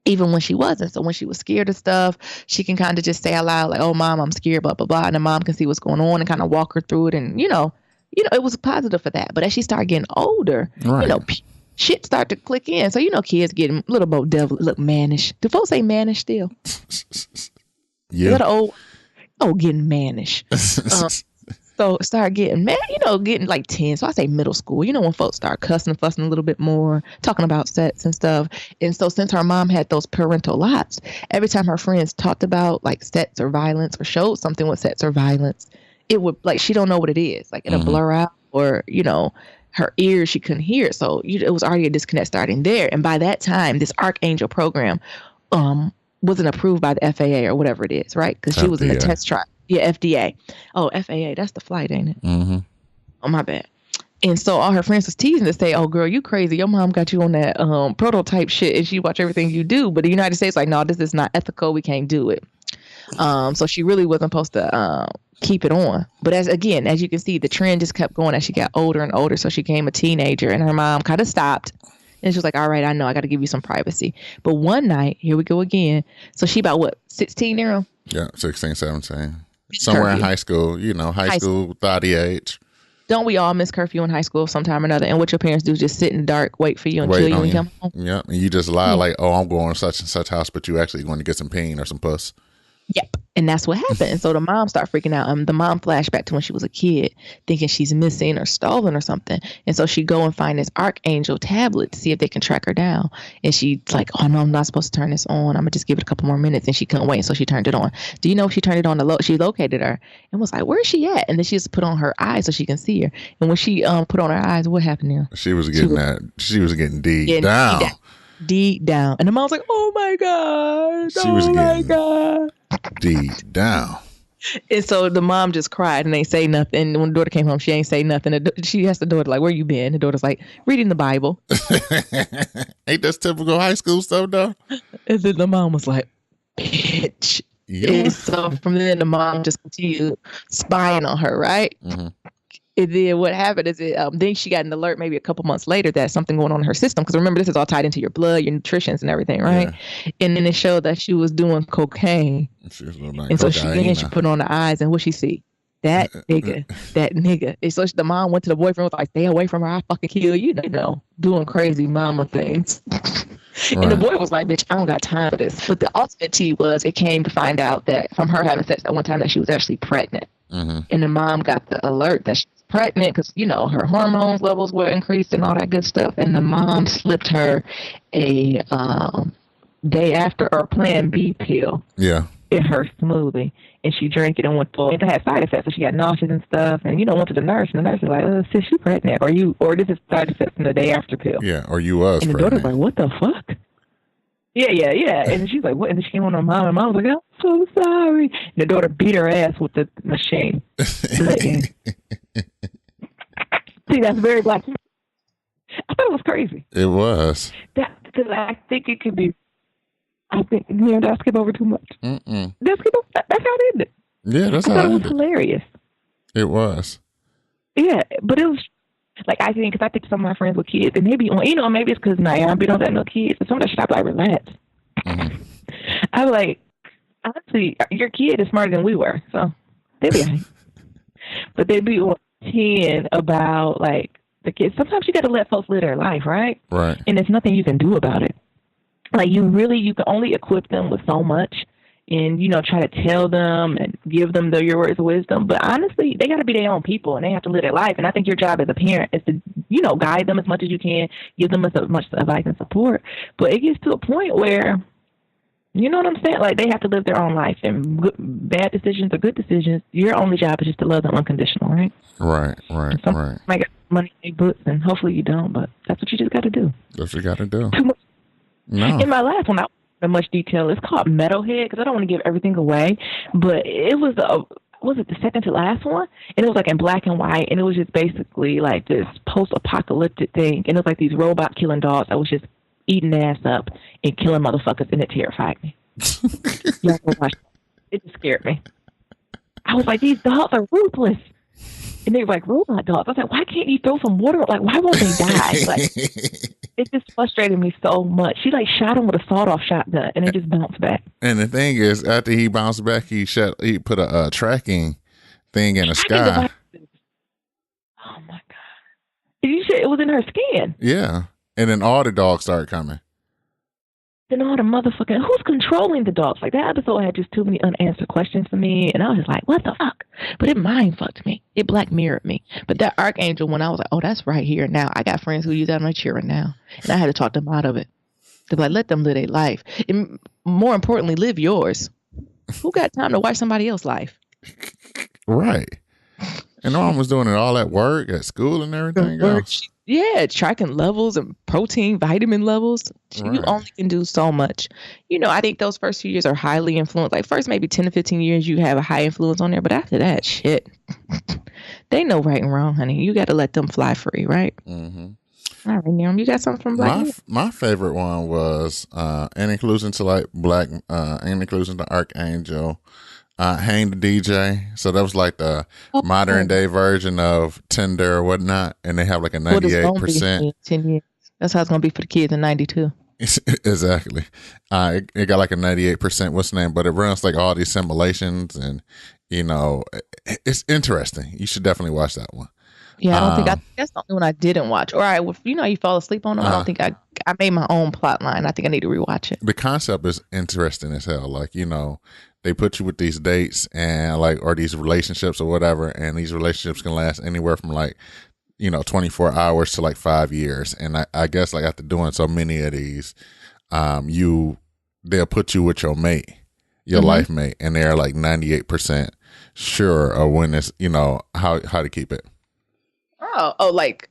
Even when she wasn't. So when she was scared of stuff, she can kind of just say out loud, like, oh, mom, I'm scared, blah, blah, blah. And the mom can see what's going on and kind of walk her through it. And, you know, it was positive for that. But as she started getting older, right, you know, shit started to click in. So, you know, kids getting a little more devil, look mannish. Do folks say mannish still? Yeah. Getting mannish. So start getting mad, you know, getting like 10. So I say middle school, you know, when folks start cussing and fussing a little bit more, talking about sex and stuff. And so since her mom had those parental locks, every time her friends talked about like sex or violence or showed something with sex or violence, it would like, she don't know what it is. Like it'll blur out, or, you know, her ears, she couldn't hear it. So it was already a disconnect starting there. And by that time, this Archangel program wasn't approved by the FAA or whatever it is, right? Because she was in the test trial. Yeah, FDA. Oh, FAA. That's the flight, ain't it? Mm-hmm. Oh, my bad. And so all her friends was teasing to say, oh, girl, you crazy. Your mom got you on that prototype shit and she watch everything you do. But the United States like, no, this is not ethical. We can't do it. So she really wasn't supposed to keep it on. But as you can see, the trend just kept going as she got older and older. So she became a teenager and her mom kind of stopped. And she was like, all right, I know. I got to give you some privacy. But one night, here we go again. So she about what, 16 now? Yeah, 16, 17. Somewhere in high school, you know, high school, thotty age. Don't we all miss curfew in high school sometime or another? And what your parents do is just sit in the dark, wait for you and kill you when you come home? Yeah, and you just lie like, oh, I'm going to such and such house, but you actually going to get some pain or some puss. Yep. And that's what happened. So the mom started freaking out. The mom flashed back to when she was a kid, thinking she's missing or stolen or something. And so she go and find this Archangel tablet to see if they can track her down. And she's like, oh no, I'm not supposed to turn this on. I'm gonna just give it a couple more minutes. And she couldn't wait. So she turned it on. Do you know if she turned it on she located her and was like, where's she at? And then she just put on her eyes so she can see her. And when she put on her eyes, what happened there? She was getting deep down. Deep down. And the mom's like, oh my God. She was getting deep down. And so the mom just cried and ain't say nothing. And when the daughter came home, she ain't say nothing. She asked the daughter, like, where you been? The daughter's like, reading the Bible. Ain't that typical high school stuff, though? And then the mom was like, bitch. Yeah. And so from then, the mom just continued spying on her, right? Mm-hmm. And then what happened is then she got an alert maybe a couple months later that something going on in her system. Because remember, this is all tied into your blood, your nutritions and everything, right? Yeah. And then it showed that she was doing cocaine. She was doing and so she put on the eyes, and what she see? That nigga. And so the mom went to the boyfriend, was like, stay away from her. I'll fucking kill you. You know, doing crazy mama things. Right. And the boy was like, bitch, I don't got time for this. But the ultimate tea was it came to find out that from her having sex at one time that she was actually pregnant. Mm-hmm. And the mom got the alert that she was pregnant because, you know, her hormones levels were increased and all that good stuff. And the mom slipped her a day after or Plan B pill. Yeah. In her smoothie. And she drank it and went through it. It had side effects. So she got nauseous and stuff. And, you know, went to the nurse. And the nurse was like, sis, you pregnant. Or this is side effects from the day after pill. Yeah. Or you was and pregnant. And the daughter's like, what the fuck? Yeah. And she's like, what? And she came on her mom. And mom was like, I'm so sorry. And the daughter beat her ass with the machine. See, that's very black. I thought it was crazy. It was. Because I think it could be. I think, did I skip over too much? Mm-mm. That's how it ended. Yeah, that's how it ended. It was hilarious. It was. Yeah, but it was like, I think some of my friends with kids, and maybe, you know, maybe it's because Naomi don't have no kids, but some of that shit, I be like, relax. Mm-hmm. I'm like, honestly, your kid is smarter than we were, so they'll be all right. But they be on 10 about, like, the kids. Sometimes you got to let folks live their life, right? Right. And there's nothing you can do about it. Like, you can only equip them with so much and, you know, try to tell them and give them your words of wisdom. But honestly, they got to be their own people and they have to live their life. And I think your job as a parent is to, you know, guide them as much as you can, give them as much advice and support. But it gets to a point where, you know what I'm saying? Like, they have to live their own life. And bad decisions or good decisions, your only job is just to love them unconditional, right? Right. Might get money in their books, and hopefully you don't, but that's what you just got to do. That's what you got to do. No. In my last one, I went into much detail. It's called Metalhead because I don't want to give everything away, but it was the second to last one? And it was like in black and white, and it was just basically like this post-apocalyptic thing, and it was like these robot killing dogs that was just eating ass up and killing motherfuckers, and it terrified me. Yeah, it just scared me. I was like, these dogs are ruthless. And they were like, robot dogs. I was like, why can't you throw some water? Like, why won't they die? Like, it just frustrated me so much. She like shot him with a sawed-off shotgun, and it just bounced back. And the thing is, after he bounced back, he put a tracking thing in the sky. Oh my God! You said it was in her skin. Yeah, and then all the dogs started coming. Then all the motherfucking, who's controlling the dogs? Like, that episode had just too many unanswered questions for me, and I was just like, what the fuck? But it mind fucked me. It black mirrored me. But that Archangel one, I was like, oh, that's right here now. I got friends who use that on my children now, and I had to talk them out of it. To like, let them live their life, and more importantly, live yours. Who got time to watch somebody else's life? Right. And no one was doing it all at work, at school, and everything else. Yeah, tracking levels and protein, vitamin levels. Right. You only can do so much. You know, I think those first few years are highly influenced. Like, first maybe 10 to 15 years, you have a high influence on there. But after that, shit, they know right and wrong, honey. You got to let them fly free, right? Mm-hmm. All right, Niram, you got something from Black? My favorite one was an inclusion to like Black, an inclusion to Archangel. Hang the DJ. So that was like the modern day version of Tinder or whatnot. And they have like a 98%. 10 years. That's how it's going to be for the kids in 92. Exactly. It got like a 98%, what's the name? But it runs like all these simulations and, you know, it's interesting. You should definitely watch that one. Yeah, I don't think that's the only one I didn't watch. Or you fall asleep on them. I don't think I made my own plot line. I think I need to rewatch it. The concept is interesting as hell. Like, you know, they put you with these dates and like, or these relationships or whatever. And these relationships can last anywhere from like, 24 hours to like 5 years. And I guess like after doing so many of these, they'll put you with your mate, your life mate, and they're like 98% sure of when it's, how to keep it. Oh, like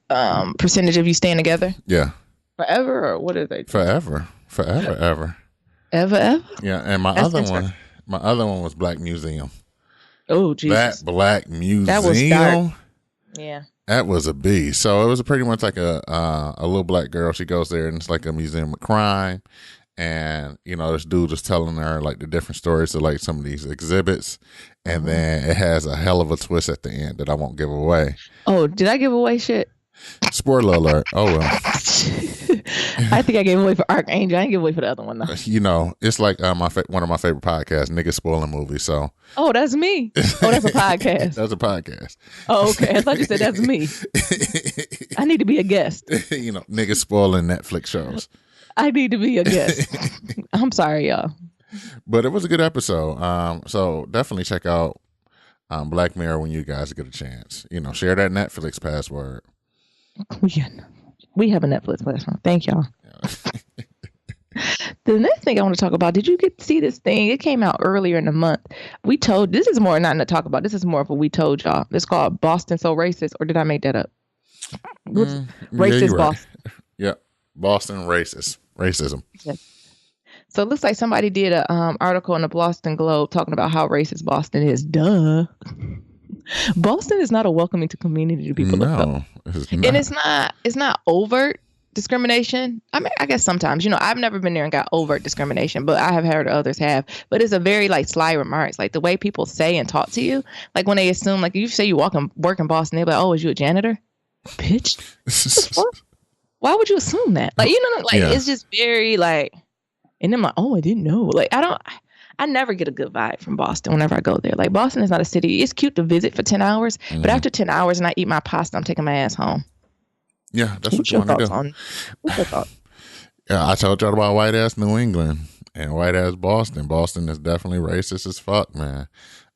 percentage of you staying together? Yeah. Forever, or what are they? Forever, ever. Ever? Yeah, and my other one was Black Museum. Oh, Jesus. That Black Museum. That was dark. Yeah. That was a beast. So it was pretty much like a little black girl. She goes there and it's like a museum of crime. And, this dude is telling her like the different stories of like some of these exhibits. And then it has a hell of a twist at the end that I won't give away. Oh, did I give away shit? Spoiler alert. Oh, well. I think I gave away for Archangel. I didn't give away for the other one, though. It's like one of my favorite podcasts, Niggas Spoiling Movies. So. Oh, that's me. Oh, that's a podcast. That's a podcast. Oh, okay. I thought you said that's me. I need to be a guest. Niggas Spoiling Netflix shows. I need to be a guest. I'm sorry, y'all. But it was a good episode. So definitely check out Black Mirror when you guys get a chance. Share that Netflix password. Yeah. We have a Netflix platform. Thank y'all. The next thing I want to talk about, did you get to see this thing? It came out earlier in the month. This is more not to talk about. This is more of a we told y'all. It's called Boston So Racist, or did I make that up? Racist Boston. Right. Yep. Boston racism. Yes. So it looks like somebody did a article in the Boston Globe talking about how racist Boston is. Duh. Boston is not a welcoming to community to people of color. And it's not overt discrimination. I mean, I guess sometimes, I've never been there and got overt discrimination, but I have heard others have. But it's a very like sly remarks, like the way people say and talk to you. Like when they assume, like you say you work in Boston, they're like, "Oh, is you a janitor?" Bitch. Why would you assume that? Like, It's just very like, and I'm like, "Oh, I didn't know." Like, I never get a good vibe from Boston whenever I go there. Like, Boston is not a city. It's cute to visit for 10 hours, but after 10 hours and I eat my pasta, I'm taking my ass home. Yeah, that's what you want to do. What's your thought? Yeah, I told y'all about white ass New England and white ass Boston. Boston is definitely racist as fuck, man.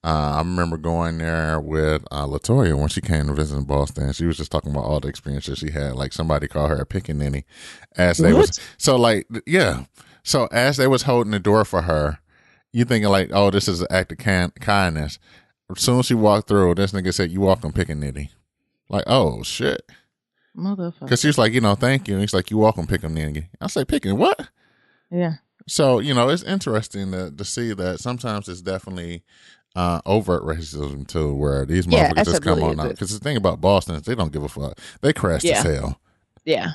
I remember going there with Latoya when she came to visit in Boston. She was just talking about all the experiences she had. Like somebody called her a pickaninny as they was So as they was holding the door for her, you thinking like, oh, this is an act of kindness. As soon as she walked through, this nigga said, "You welcome, pickaninny." Like, oh shit. Motherfucker. Because she was like, thank you. And he's like, "You welcome, pickaninny." I say, "Picking what?" Yeah. So, it's interesting to see that sometimes it's definitely overt racism too, where these motherfuckers just come on out. Because the thing about Boston is they don't give a fuck. They crash as hell. Yeah.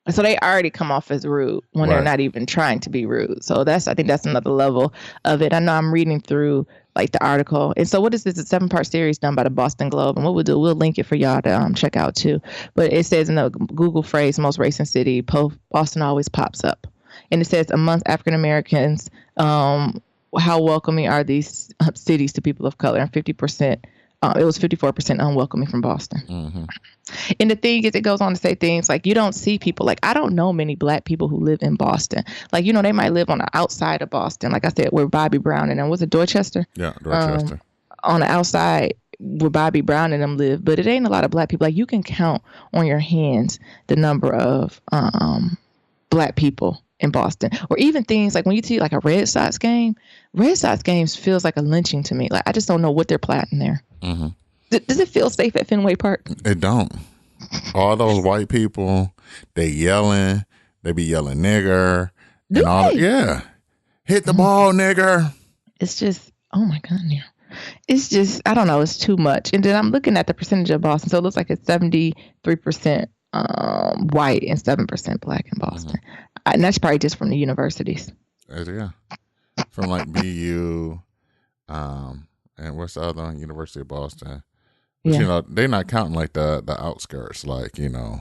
So they already come off as rude when they're not even trying to be rude. So I think that's another level of it. I know I'm reading through like the article. And so what is this? It's a 7-part series done by the Boston Globe. And what we'll do, we'll link it for y'all to check out too. But it says in the Google phrase, most racist city, Boston always pops up. And it says amongst African Americans, how welcoming are these cities to people of color? And 50%. It was 54% unwelcoming from Boston. Mm-hmm. And the thing is, it goes on to say things like, you don't see people, like, I don't know many black people who live in Boston. Like, they might live on the outside of Boston. Like I said, where Bobby Brown and them, was it Dorchester? Yeah, Dorchester. On the outside where Bobby Brown and them live. But it ain't a lot of black people. Like, you can count on your hands the number of black people in Boston. Or even things like when you see like a Red Sox games feels like a lynching to me. Like, I just don't know what they're plotting there. Mm-hmm. Does it feel safe at Fenway Park? It don't. All those white people, they be yelling nigger. Do and all they? Yeah. Hit the ball, nigger. It's just, oh my God, yeah. It's just, I don't know, it's too much. And then I'm looking at the percentage of Boston. So it looks like it's 73% white and 7% black in Boston. Mm-hmm. And that's probably just from the universities. Yeah. From like BU, and what's the other one? University of Boston. But, they're not counting like the outskirts, like, No.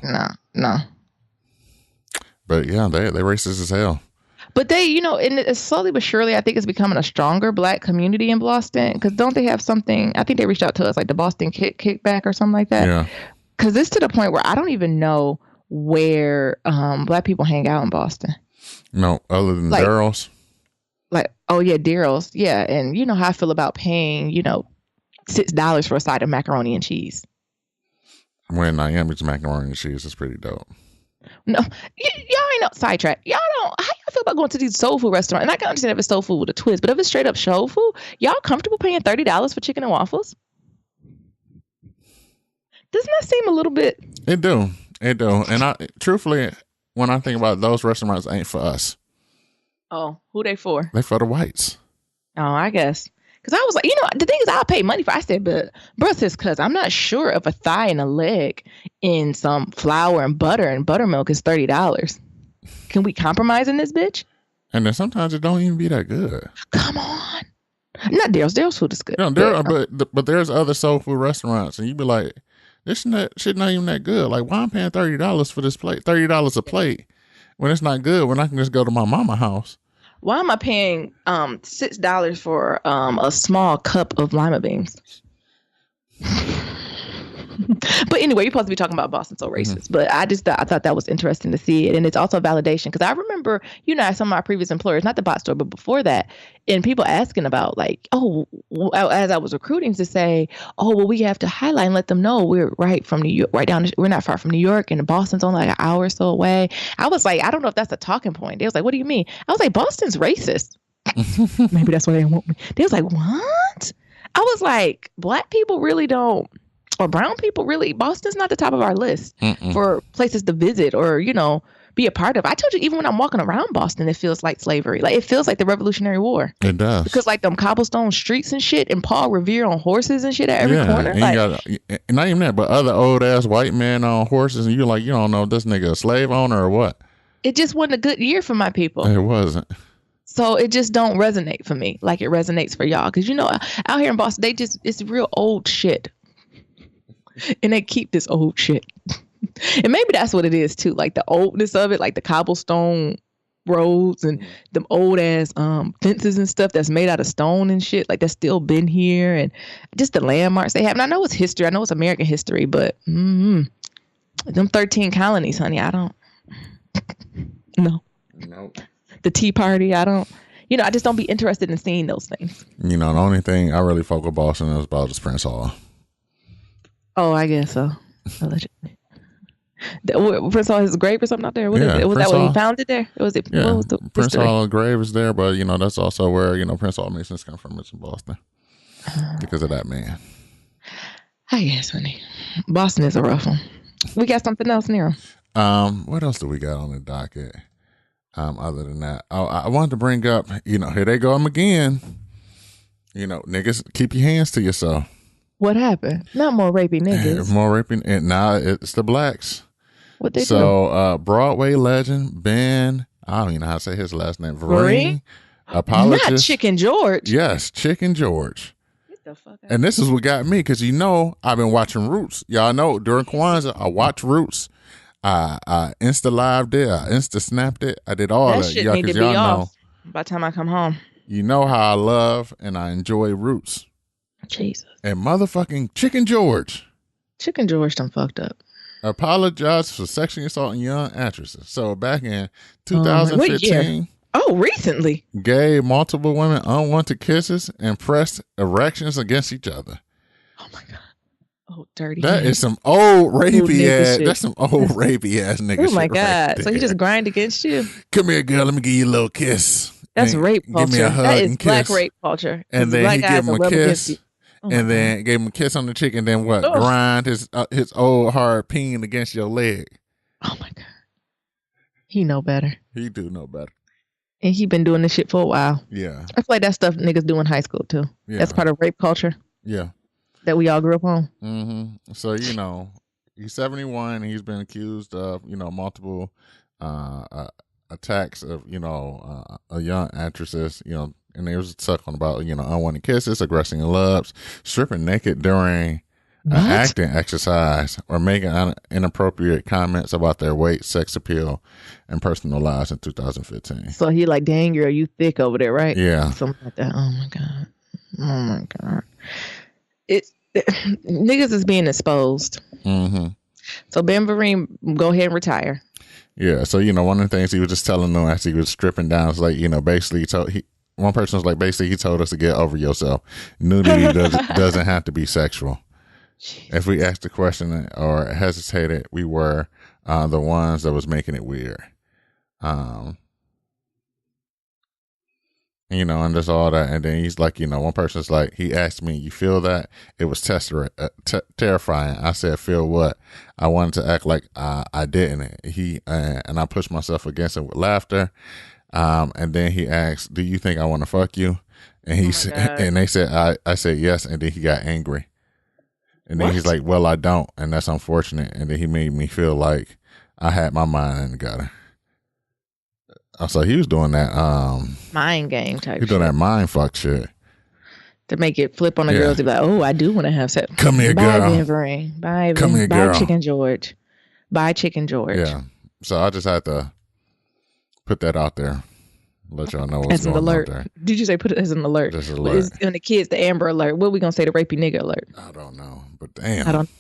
But yeah, they racist as hell. But they, and slowly but surely, I think it's becoming a stronger black community in Boston. Because don't they have something? I think they reached out to us, like the Boston Kickback or something like that. Yeah. Because it's to the point where I don't even know where black people hang out in Boston. No, other than Daryl's. Like, Oh yeah, Daryl's. Yeah, and you know how I feel about paying, $6 for a side of macaroni and cheese. When Miami's macaroni and cheese is pretty dope. No, y'all ain't no sidetrack. Y'all don't. How y'all feel about going to these soul food restaurants? And I can understand if it's soul food with a twist, but if it's straight up soul food, y'all comfortable paying $30 for chicken and waffles? Doesn't that seem a little bit? It do. And I truthfully, when I think about it, those restaurants, ain't for us. Oh, who they for? They for the whites. Oh, I guess. Because I was like, the thing is, I'll pay money for. I said, but bro says, because I'm not sure if a thigh and a leg in some flour and buttermilk is $30. Can we compromise in this bitch? And then sometimes it don't even be that good. Come on. Not Daryl's. Daryl's food is good. But there's other soul food restaurants, and you be like, this shit not even that good. Like, why I'm paying $30 for this plate? $30 a plate when it's not good. When I can just go to my mama's house. Why am I paying $6 for a small cup of lima beans? But anyway, you're supposed to be talking about Boston so racist. But I thought that was interesting to see it. And it's also validation. Because I remember, some of my previous employers, not the bot store, but before that, and people asking about like, as I was recruiting to say, well, we have to highlight and let them know we're right from New York, we're not far from New York, and Boston's only like an hour or so away. I was like, I don't know if that's a talking point. They was like, what do you mean? I was like, Boston's racist. Maybe that's why they want me. They was like, what? I was like, black people really don't. Or brown people, really, Boston's not the top of our list for places to visit or, be a part of. I told you, even when I'm walking around Boston, it feels like slavery. Like, it feels like the Revolutionary War. It does. Because, like, them cobblestone streets and shit, and Paul Revere on horses and shit at every corner. And not even that, but other old-ass white men on horses, and you're like, you don't know if this nigga a slave owner or what. It just wasn't a good year for my people. It wasn't. So it just don't resonate for me like it resonates for y'all. Because, out here in Boston, it's real old shit. And they keep this old shit. And maybe that's what it is too. Like the oldness of it, like the cobblestone roads and them old ass fences and stuff that's made out of stone and shit. Like that's still been here, and just the landmarks they have. And I know it's history. I know it's American history, but them 13 colonies, honey, I don't no. Nope. The Tea Party, I don't. I just don't be interested in seeing those things. The only thing I really fuck with Boston is about is Prince Hall. Oh, I guess so. Allegedly. Prince Hall, his grave or something out there? Was that what he founded there? What was the Prince Hall grave is there, but that's also where Prince Hall Masons come from. It's in Boston because of that man. I guess, honey. Boston is a rough one. We got something else, Nero. What else do we got on the docket? Other than that, I wanted to bring up, here they go again. Niggas, keep your hands to yourself. What happened? Not more rapey niggas. More raping, and now it's the blacks. What they do? So, Broadway legend Ben, I don't even know how to say his last name. Vereen, apologist. Not Chicken George. Yes, Chicken George. Get the fuck out. And this is what got me, because I've been watching Roots. Y'all know during Kwanzaa I watched Roots. I Insta lived it. I Insta snapped it. I did all that. Shit need to be off by the time I come home. You know how I love and I enjoy Roots. Jesus. And motherfucking Chicken George. Chicken George done fucked up. Apologized for sexually assaulting young actresses. So back in 2015. Recently. Gave multiple women unwanted kisses and pressed erections against each other. Oh my God. Oh, dirty. That is some old rapey ass. That's some old rapey ass nigga. Oh my God. Right, so he just grind against you? Come here, girl. Let me give you a little kiss. That's rape culture. Give me a hug that is and black kiss. Rape culture. And then he gave him a kiss. And then gave him a kiss on the cheek, and then what? Oh. Grind his old hard peen against your leg. Oh my God. He know better. He do know better. And he been doing this shit for a while. Yeah. I feel like that stuff niggas do in high school too. Yeah. That's part of rape culture. Yeah. That we all grew up on. Mm-hmm. So, he's 71 and he's been accused of, multiple attacks of, a young actresses, and they was talking about, unwanted kisses, aggressing loves, stripping naked during an acting exercise, or making inappropriate comments about their weight, sex appeal, and personal lives in 2015. So he like, dang girl, you thick over there, right? Yeah. Something like that. Oh my God. Oh my God. Niggas is being exposed. Mm-hmm. So Ben Vereen, go ahead and retire. Yeah. So, one of the things he was just telling them as he was stripping down is like, basically one person was like, basically, he told us to get over yourself. Nudity doesn't have to be sexual. Jeez. If we asked the question or hesitated, we were the ones that was making it weird. You know, and there's all that. And then he's like, you know, one person's like, he asked me, you feel that? It was terrifying. I said, feel what? I wanted to act like I didn't. And I pushed myself against it with laughter. And then he asked, do you think I want to fuck you? And he said, and they said, I said yes. And then he got angry. And then he's like, well, I don't. And that's unfortunate. And then he made me feel like I had my mind in the gutter. So he was doing that mind game type. He's doing that mind fuck shit to make it flip on the girls. To be like, oh, I do want to have sex. Come here, bye, girl. Vivian. Bye, Come here, girl. Bye, Chicken George. Bye, Chicken George. Yeah. So I just had to put that out there. Let y'all know what's as an going alert. on there. Did you say put it as an alert? Just an alert. And the kids, the Amber Alert. What are we gonna say? The rapey nigga alert? I don't know, but damn. I don't.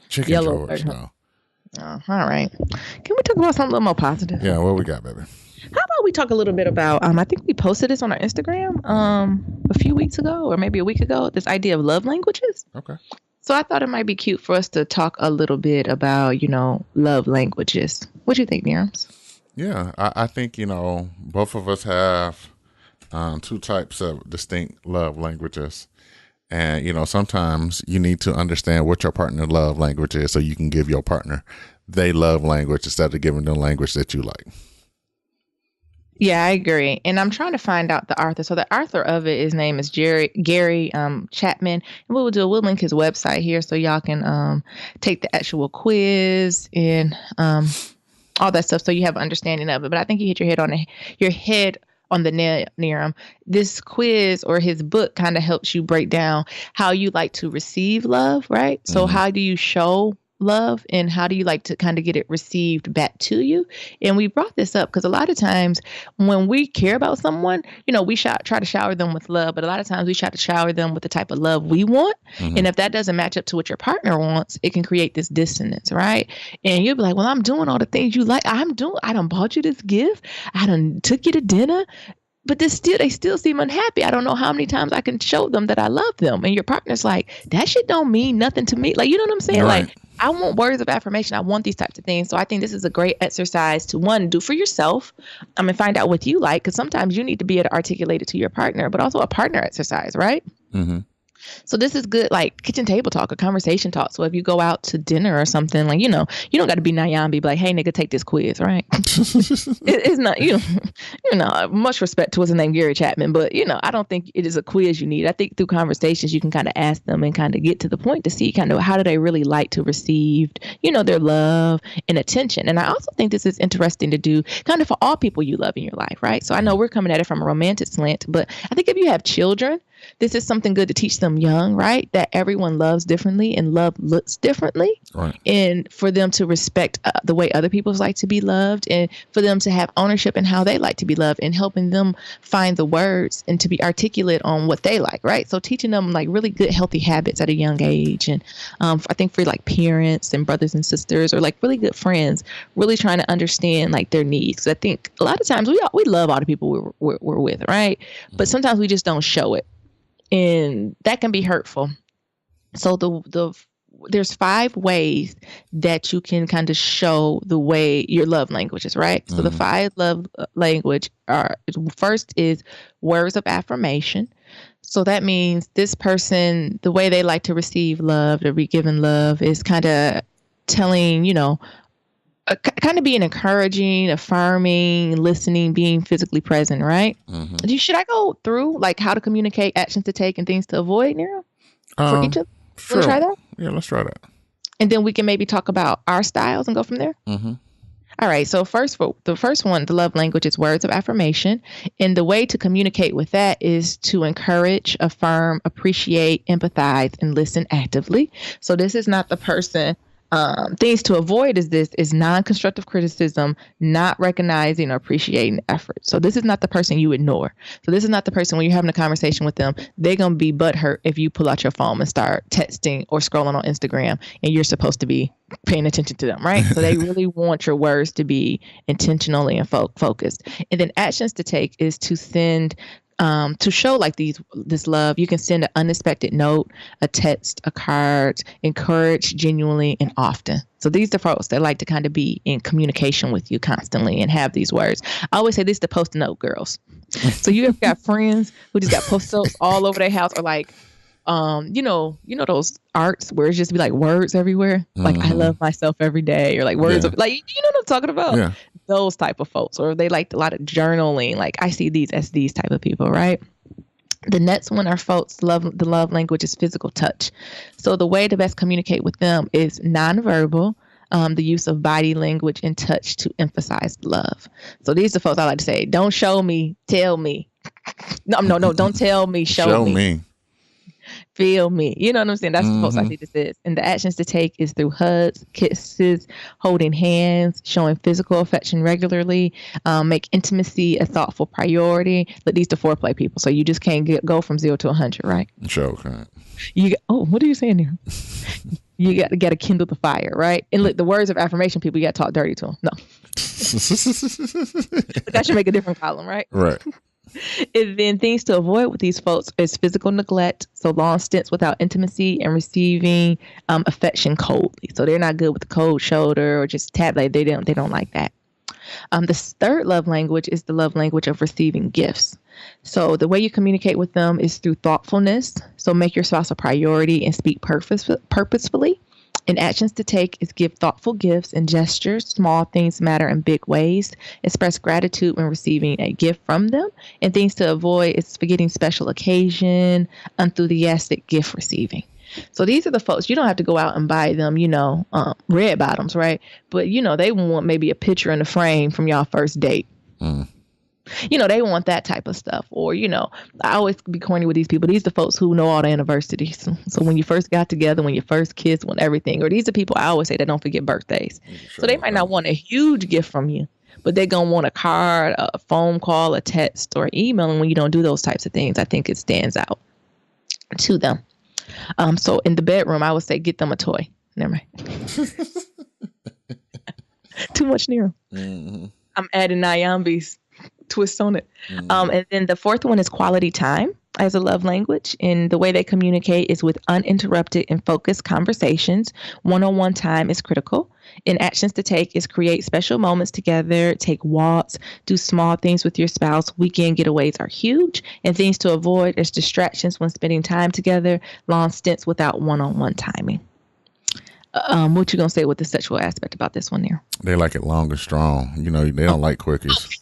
Chicken Yellow George, alert, huh? Oh, all right. Can we talk about something a little more positive? Yeah. What we got, baby? How about we talk a little bit about, I think we posted this on our Instagram a few weeks ago or maybe a week ago, this idea of love languages. Okay. So I thought it might be cute for us to talk a little bit about, you know, love languages. What do you think, Nirams? Yeah, I think, you know, both of us have two types of distinct love languages. And, you know, sometimes you need to understand what your partner's love language is so you can give your partner their love language instead of giving them language that you like. Yeah, I agree. And I'm trying to find out the author. So the author of it, his name is Gary Chapman. And what we'll do, we'll link his website here so y'all can take the actual quiz and all that stuff so you have an understanding of it. But I think you hit your head on the nail, Niram. This quiz or his book kind of helps you break down how you like to receive love, right? Mm-hmm. So how do you show love and how do you like to kind of get it received back to you? And we brought this up because a lot of times when we care about someone, you know, we try to shower them with love, but a lot of times we try to shower them with the type of love we want. Mm-hmm. And if that doesn't match up to what your partner wants, it can create this dissonance, right? And you'll be like, well, I'm doing all the things you like. I done bought you this gift. I done took you to dinner. But they still seem unhappy. I don't know how many times I can show them that I love them. And your partner's like, that shit don't mean nothing to me. Like, you know what I'm saying? Right. Like, I want words of affirmation. I want these types of things. So I think this is a great exercise to, one, do for yourself. And find out what you like. Because sometimes you need to be able to articulate it to your partner, but also a partner exercise, right? Mm-hmm. So this is good, like kitchen table talk or conversation talk. So if you go out to dinner or something, like, you know, you don't got to be Nyambi, be like, hey, nigga, take this quiz, right? It's not, you know, much respect to his name, Gary Chapman, but, you know, I don't think it is a quiz you need. I think through conversations, you can kind of ask them and kind of get to the point to see kind of how do they really like to receive, you know, their love and attention. And I also think this is interesting to do kind of for all people you love in your life, right? So I know we're coming at it from a romantic slant, but I think if you have children, this is something good to teach them young, right? That everyone loves differently and love looks differently. Right. And for them to respect the way other people like to be loved and for them to have ownership in how they like to be loved and helping them find the words and to be articulate on what they like, right? So teaching them like really good, healthy habits at a young age. And I think for like parents and brothers and sisters or like really good friends, really trying to understand like their needs. Because I think a lot of times we love all the people we're with, right? But sometimes we just don't show it. And that can be hurtful. So there's 5 ways that you can kind of show the way your love languages, right? Mm-hmm. So the 5 love language are, first is words of affirmation. So that means this person, the way they like to receive love, to be given love is kind of telling, you know, kind of being encouraging, affirming, listening, being physically present, right? Mm-hmm. Should I go through like how to communicate, actions to take, and things to avoid, Nero? For each of them? Sure. Wanna try that? Yeah, let's try that. And then we can maybe talk about our styles and go from there. Mm-hmm. All right. So the first one, the love language is words of affirmation. And the way to communicate with that is to encourage, affirm, appreciate, empathize, and listen actively. So this is not the person. Things to avoid is non-constructive criticism, not recognizing or appreciating effort. So this is not the person you ignore. So this is not the person when you're having a conversation with them, they're going to be butthurt if you pull out your phone and start texting or scrolling on Instagram and you're supposed to be paying attention to them, right? So they really want your words to be intentionally and focused. And then actions to take is to send To show like this love, you can send an unexpected note, a text, a card, encourage genuinely and often. So these are folks that like to kind of be in communication with you constantly and have these words. I always say this: the post-it note girls. So you ever got friends who just got post-it notes all over their house, or like, those arts where it's just be like words everywhere, like I love myself every day, or like words of like, you know what I'm talking about? Yeah. Those type of folks, or they like a lot of journaling. Like I see these as these type of people, right? The next one are folks the love language is physical touch. So the way to best communicate with them is nonverbal, the use of body language and touch to emphasize love. So these are folks I like to say, don't show me, tell me. No, don't tell me, show me. Feel me. You know what I'm saying? That's the most I think this is. And the actions to take is through hugs, kisses, holding hands, showing physical affection regularly, make intimacy a thoughtful priority. But these are foreplay people. So you just can't go from 0 to 100, right? Sure can't. What are you saying here? You got to kindle the fire, right? And look, the words of affirmation people, you got to talk dirty to them. No. But that should make a different column, right? Right. And then things to avoid with these folks is physical neglect, so long stints without intimacy, and receiving affection coldly. So they're not good with the cold shoulder or just tap. Like they don't like that. The third love language is the love language of receiving gifts. So the way you communicate with them is through thoughtfulness. So make your spouse a priority and speak purposefully. And actions to take is give thoughtful gifts and gestures. Small things matter in big ways. Express gratitude when receiving a gift from them. And things to avoid is forgetting special occasion, enthusiastic gift receiving. So these are the folks, you don't have to go out and buy them, red bottoms, right? But, they want maybe a picture in the frame from y'all first date. They want that type of stuff. Or, I always be corny with these people. These are the folks who know all the anniversaries. So when you first got together, when you first kissed, when everything. Or these are people I always say that don't forget birthdays. So they might not want a huge gift from you, but they're going to want a card, a phone call, a text, or email. And when you don't do those types of things, I think it stands out to them. So in the bedroom, I would say get them a toy. Never mind. Too much Nero. I'm adding Nyambi's twist on it. And then the fourth one is quality time as a love language. And the way they communicate is with uninterrupted and focused conversations. One-on-one time is critical. And actions to take is create special moments together, take walks, do small things with your spouse. Weekend getaways are huge. And things to avoid is distractions when spending time together, long stints without one-on-one timing. What you gonna say with the sexual aspect about this one there? They like it long and strong. They don't like quickies.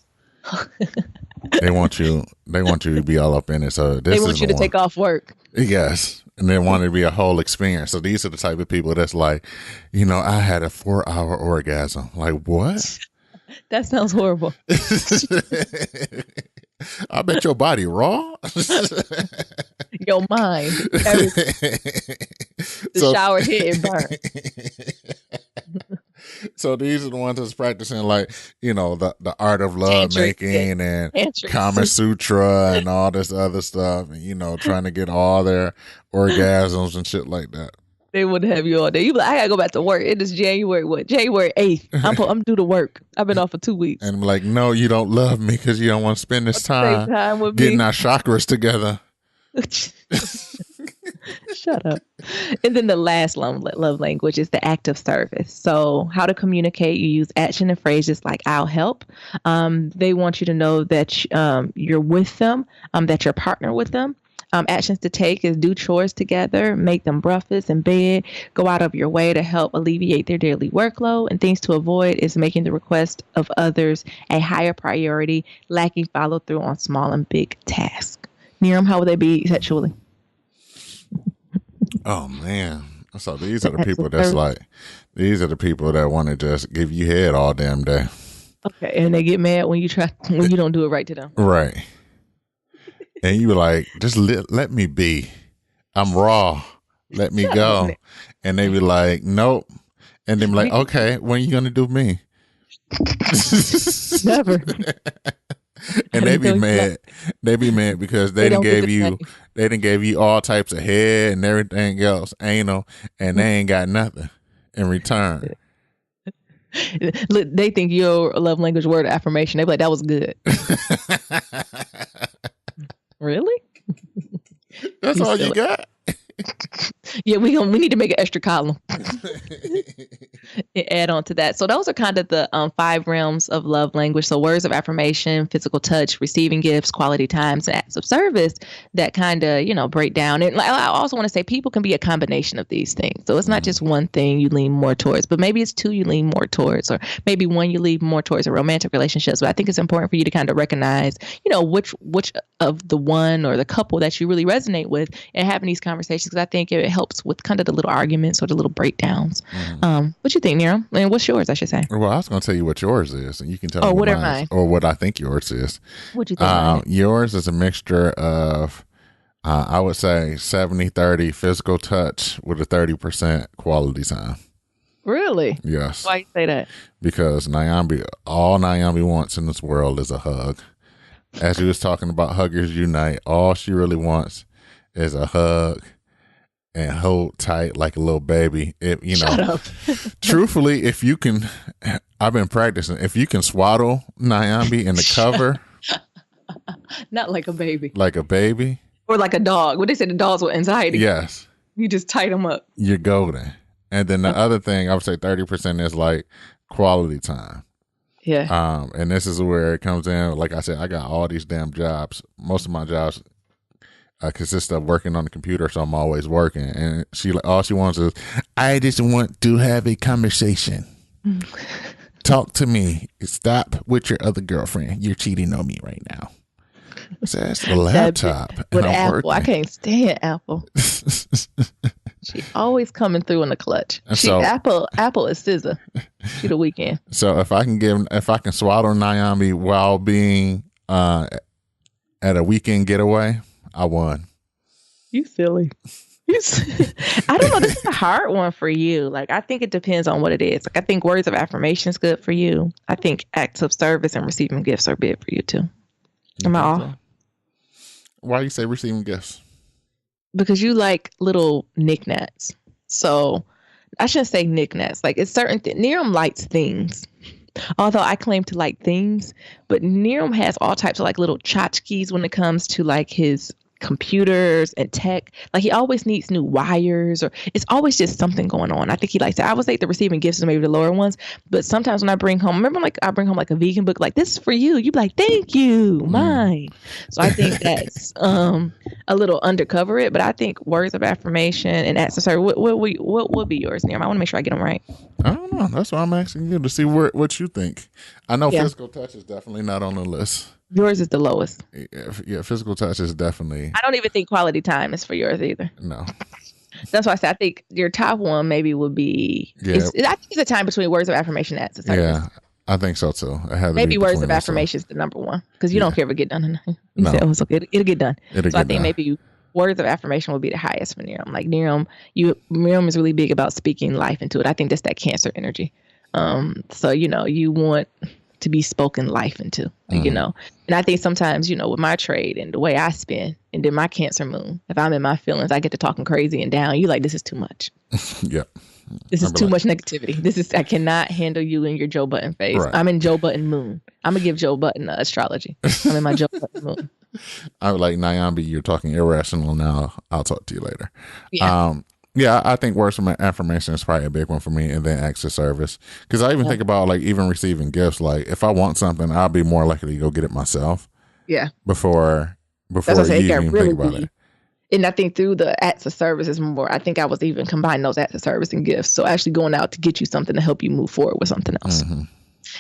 They want you to be all up in it. So they want you to take off work. Yes. And they want it to be a whole experience. So these are the type of people that's like, I had a 4-hour orgasm. Like, what? That sounds horrible. I bet your body raw. Your mind. The shower hit and burn. So these are the ones that's practicing like, the art of love making and Kama Sutra and all this other stuff. And, trying to get all their orgasms and shit like that. They would have you all day. You be like, I gotta go back to work. It is January 8th. I'm due to work. I've been off for 2 weeks. And I'm like, no, you don't love me because you don't want to spend this time getting our chakras together. Shut up. And then the last love language is the act of service. So how to communicate, you use action and phrases like I'll help. They want you to know that you're with them, that you're a partner with them. Actions to take is do chores together, make them breakfast and bed, go out of your way to help alleviate their daily workload. And things to avoid is making the request of others a higher priority, lacking follow through on small and big tasks. Miriam, how would they be sexually? Oh, man. So these are the people these are the people that want to just give you head all damn day. Okay. And they get mad when you don't do it right to them. Right. And you were like, just let me be. I'm raw. Let me go. And they be like, nope. And then be like, okay, when are you going to do me? Never. And they be mad. They be mad because they didn't gave you all types of head and everything else, anal, and they ain't got nothing in return. Look, they think your love language word of affirmation. They be like, that was good. Really? That's all you got? Yeah, we need to make an extra column and add on to that. So those are kind of the 5 realms of love language. So words of affirmation, physical touch, receiving gifts, quality times, and acts of service that kind of, break down. And I also want to say people can be a combination of these things. So it's not just one thing you lean more towards, but maybe it's 2 you lean more towards, or maybe 1 you lean more towards a romantic relationship. So I think it's important for you to kind of recognize, which of the one or the couple that you really resonate with, and having these conversations, because I think it helps with kind of the little arguments or the little breakdowns. What you think, Nero? And what's yours, I should say? Well, I was going to tell you what yours is, and you can tell me what mine, or what I think yours is. What you think? Yours is a mixture of, I would say, 70-30 physical touch with a 30% quality time. Really? Yes. Why you say that? Because all Nyambi wants in this world is a hug. As you was talking about Huggers Unite, all she really wants is a hug and hold tight like a little baby. Shut up. Truthfully, if you can, I've been practicing. If you can swaddle Nyambi in the cover, not like a baby, like a baby, or like a dog. What they say, the dogs with anxiety. Yes, you just tight them up. You're golden. And then the other thing, I would say 30% is like quality time. Yeah. And this is where it comes in. Like I said, I got all these damn jobs. Most of my jobs consist of working on the computer, so I'm always working. And all she wants is, I just want to have a conversation. Talk to me. Stop with your other girlfriend. You're cheating on me right now. So that's the laptop. With Apple, I can't stand Apple. She always coming through in the clutch. Apple is scissor. She the weekend. So if I can swaddle Nyambi while being at a weekend getaway, I won. You silly. I don't know. This is a hard one for you. Like, I think it depends on what it is. Like, I think words of affirmation is good for you. I think acts of service and receiving gifts are big for you too. Am I off? Why you say receiving gifts? Because you like little knickknacks. So I shouldn't say knickknacks. Like, it's certain Niram likes things. Although I claim to like things, but Niram has all types of like little tchotchkes when it comes to like his computers and tech. Like, he always needs new wires, or it's always just something going on. I think he likes it. I would say the receiving gifts are maybe the lower ones, but sometimes when I bring home, remember, like, I bring home like a vegan book, like, this is for you. You be like, thank you, mine. So I think that's a little undercover it, but I think words of affirmation and acts of service. What would be yours, Niram? I want to make sure I get them right. I don't know. That's why I'm asking you to see what you think. I know physical touch is definitely not on the list. Yours is the lowest. Yeah, physical touch is definitely. I don't even think quality time is for yours either. No. That's why I said I think your top one maybe would be. Yeah. I think it's a time between words of affirmation and acts of service. Yeah, I think so too. Maybe words of affirmation is the number one, because you don't care if it get done. You said, it's okay. It'll get done. I think maybe words of affirmation will be the highest for Niram. Like, Niram is really big about speaking life into it. I think that's that Cancer energy. So you want to be spoken life into, and I think sometimes, with my trade and the way I spin, and then my Cancer moon, if I'm in my feelings, I get to talking crazy and down. You like, this is too much. Yep. This is too much negativity. I cannot handle you in your Joe Button phase. Right. I'm in Joe Button moon. I'm gonna give Joe Button astrology. I'm in my Joe Button moon. I would like, Nyambi, you're talking irrational now. I'll talk to you later. Yeah. I think words of affirmation is probably a big one for me, and then acts of service. Because I even think about, like, even receiving gifts. Like, if I want something, I'll be more likely to go get it myself. Yeah. Before you even think about it. And I think through the acts of service is more, I think I was even combining those acts of service and gifts. So actually going out to get you something to help you move forward with something else. Mm-hmm.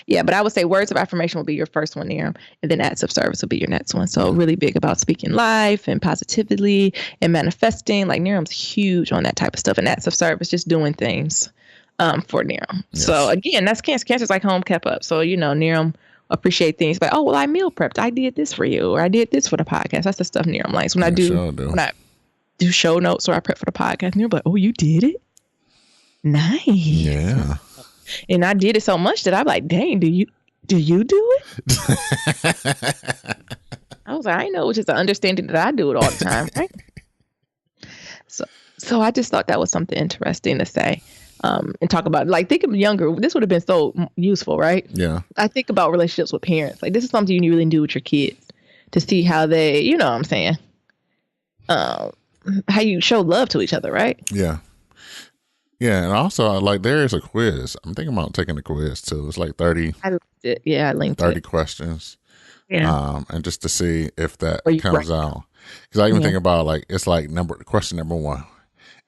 Yeah, but I would say words of affirmation will be your first one, Niram, and then acts of service will be your next one. So really big about speaking life and positively and manifesting. Like, Niram's huge on that type of stuff, and acts of service, just doing things for Niram. Yes. So again, that's Cancer. Cancer's like home kept up. So, Niram appreciate things like, oh, well, I meal prepped. I did this for you, or I did this for the podcast. That's the stuff Niram likes. When I do show notes or I prep for the podcast, Niram like, oh, you did it? Nice. Yeah. And I did it so much that I'm like, dang, do you do it? I was like, I know, which is the understanding that I do it all the time, right? So I just thought that was something interesting to say and talk about. Like, think of younger, this would have been so useful, right? Yeah. I think about relationships with parents. Like, this is something you really do with your kids. to see how they, you know what I'm saying, how you show love to each other, right? Yeah. Yeah, and also like there is a quiz. I'm thinking about taking the quiz too. It's like 30. I linked it. Yeah, I linked 30 it. questions. Yeah. And just to see if that comes right. out. Because I even think about like it's like question number 1.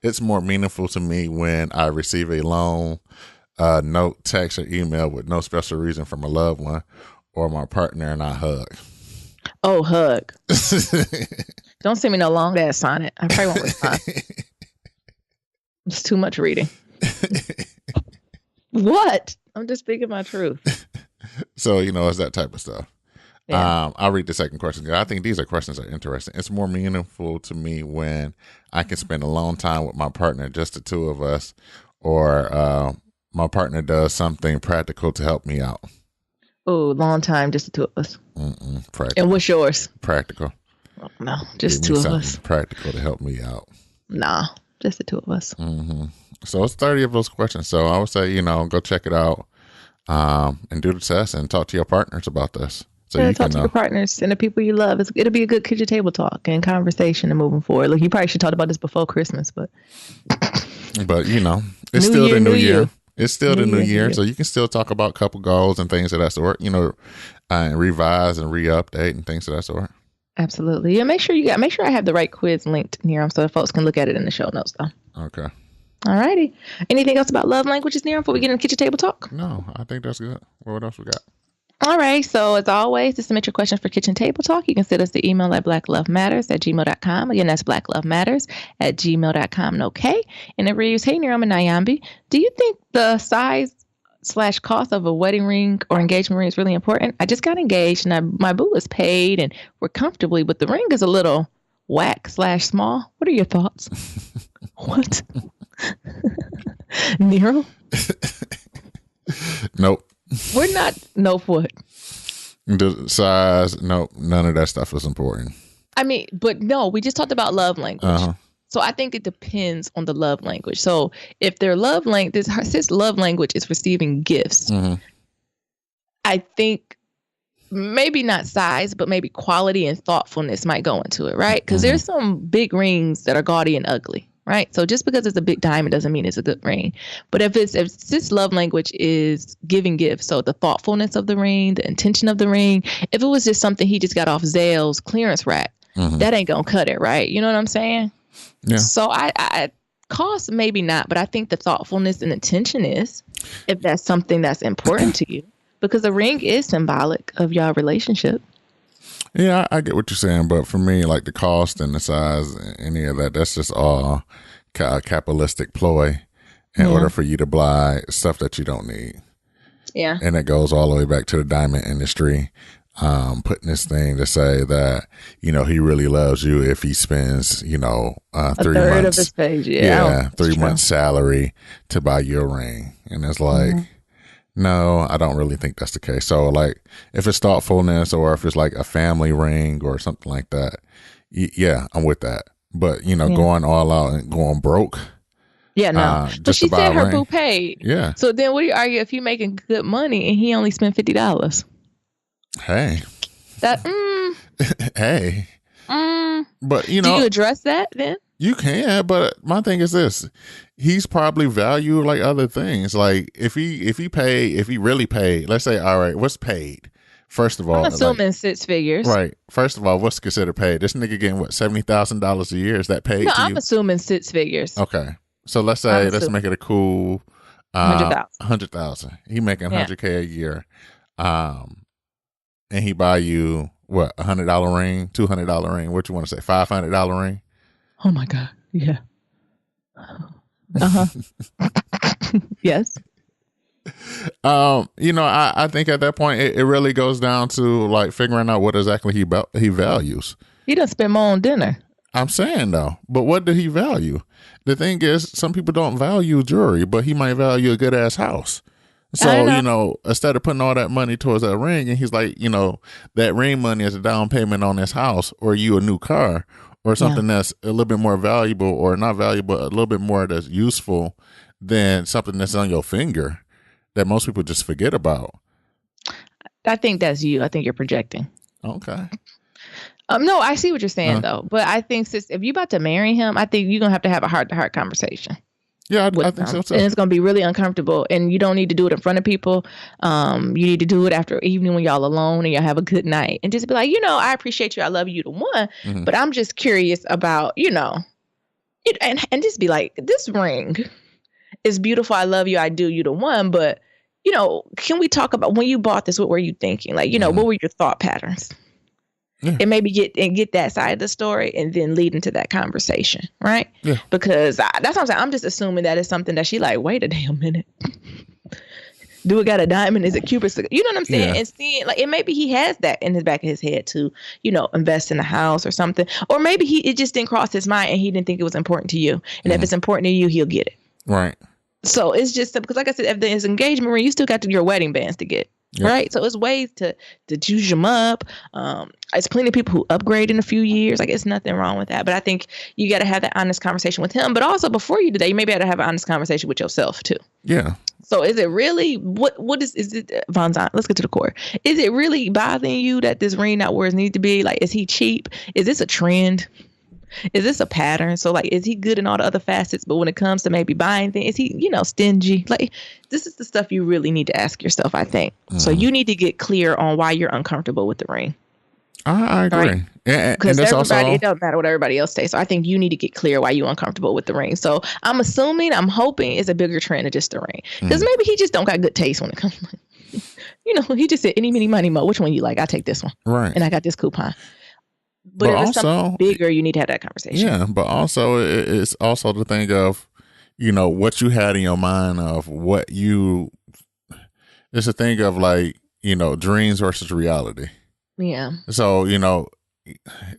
It's more meaningful to me when I receive a long note, text, or email with no special reason from a loved one or my partner and I hug. Oh, hug. Don't send me no long ass sonnet. I probably won't respond. It's too much reading. What? I'm just speaking my truth. So, it's that type of stuff. Yeah. I'll read the second question. I think these are questions that are interesting. It's more meaningful to me when I can spend a long time with my partner, just the two of us, or my partner does something practical to help me out. Oh, long time, just the two of us. Practical. And what's yours? Practical. Oh, no, just two of us. Practical to help me out. Nah, just the two of us. Mm-hmm. So it's 30 of those questions. So I would say, go check it out and do the test and talk to your partners about this. So you talk to your partners and the people you love. It'll be a good kitchen table talk and conversation and moving forward. Look, you probably should talk about this before Christmas, but it's still the new year. It's still the new year, so you can still talk about couple goals and things of that sort. And revise and re-update and things of that sort. Absolutely. Yeah, make sure I have the right quiz linked near so folks can look at it in the show notes, though. Okay. All righty. Anything else about love languages, Near, before we get into kitchen table talk? No, I think that's good. What else we got? All right. So as always, to submit your questions for Kitchen Table Talk, you can send us the email at blacklovematters@gmail.com. Again, that's blacklovematters@gmail.com. Okay. And it reads, hey, Near, I'm Nyambi. Do you think the size/cost of a wedding ring or engagement ring is really important? I just got engaged and my boo is paid and we're comfortably, but the ring is a little whack/small. What are your thoughts? What? Nero? Nope. We're not. No, what? The size. Nope. None of that stuff is important. I mean, but no, we just talked about love language. So I think it depends on the love language. So if their love language, his love language is receiving gifts, I think maybe not size, but maybe quality and thoughtfulness might go into it, right? Because there's some big rings that are gaudy and ugly. Right. So just because it's a big diamond doesn't mean it's a good ring. But if this love language is giving gifts, so the thoughtfulness of the ring, the intention of the ring, if it was just something he just got off Zales clearance rack, that ain't going to cut it. Right. You know what I'm saying? Yeah. So I cost maybe not, but I think the thoughtfulness and intention is, if that's something that's important to you, because a ring is symbolic of your relationship. Yeah, I get what you're saying, but for me, like the cost and the size, any of that, that's just all capitalistic ploy in order for you to buy stuff that you don't need. Yeah. And it goes all the way back to the diamond industry, putting this thing to say that, he really loves you if he spends, 3 months of his page. 3 months salary to buy you a ring. And it's like, no, I don't really think that's the case. So, like, if it's thoughtfulness or if it's like a family ring or something like that, yeah, I'm with that. But, going all out and going broke. Yeah, no. But she said her boo paid. Yeah. So then what do you argue if you're making good money and he only spent $50? Hey. Hey. But, do you address that then? You can, but my thing is this: he's probably valued like other things. Like if he really paid, let's say, all right, what's paid? First of all, I'm assuming 6 figures. Right. First of all, what's considered paid? This nigga getting what, $70,000 a year? Is that paid? No, to you? I'm assuming 6 figures. Okay, so let's make it a cool 100,000. He making $100K a year, and he buy you what, $100 ring, $200 ring? What you want to say? $500 ring? Oh my God. Yeah. Yes. I think at that point it really goes down to like figuring out what exactly he values. He doesn't spend more on dinner. I'm saying though, but what did he value? The thing is, some people don't value jewelry, but he might value a good ass house. So, instead of putting all that money towards that ring, and he's like, that ring money is a down payment on this house or you a new car. Or something that's a little bit more valuable, or not valuable, a little bit more that's useful than something that's on your finger that most people just forget about. I think that's you. I think you're projecting. Okay. No, I see what you're saying though, but I think sis, if you about to marry him, I think you're gonna have to have a heart-to-heart conversation. Yeah, I With think so them, too. and it's gonna be really uncomfortable. And you don't need to do it in front of people. You need to do it after evening when y'all alone and y'all have a good night, and just be like, I appreciate you, I love you, the one, but I'm just curious about, and just be like, this ring is beautiful. I love you. I do, you the one, but can we talk about when you bought this? What were you thinking? Like, what were your thought patterns? Yeah. And maybe get that side of the story and then lead into that conversation, right? Yeah. Because that's what I'm saying. I'm just assuming that it's something that she like, wait a damn minute. Do it got a diamond? Is it Cupid's? You know what I'm saying? Yeah. And seeing like, and maybe he has that in his back of his head to, invest in a house or something. Or maybe it just didn't cross his mind and he didn't think it was important to you. And if it's important to you, he'll get it. Right. So it's just because, like I said, if there's engagement ring, you still got your wedding bands to get. Yep. Right. So it's ways to juice them up. It's plenty of people who upgrade in a few years. Like, it's nothing wrong with that. But I think you got to have that honest conversation with him. But also before you do that, you maybe have to have an honest conversation with yourself too. Yeah. So is it really what is it, Von Zon? Let's get to the core. Is it really bothering you that this ring not where it needs to be? Like, is he cheap? Is this a trend? Is this a pattern? So like, is he good in all the other facets, but when it comes to maybe buying things, is he, stingy? Like, this is the stuff you really need to ask yourself, I think. So you need to get clear on why you're uncomfortable with the ring. I agree. Right? Because everybody, it doesn't matter what everybody else says. So I think you need to get clear why you're uncomfortable with the ring. So I'm hoping it's a bigger trend than just the ring. Because maybe he just don't got good taste when it comes. He just said, any, mini, money, mo. Which one you like? I take this one. Right. And I got this coupon. But if it's something bigger, you need to have that conversation. Yeah, but also it's also the thing of, what you had in your mind of what you. It's a thing of like, dreams versus reality. Yeah. So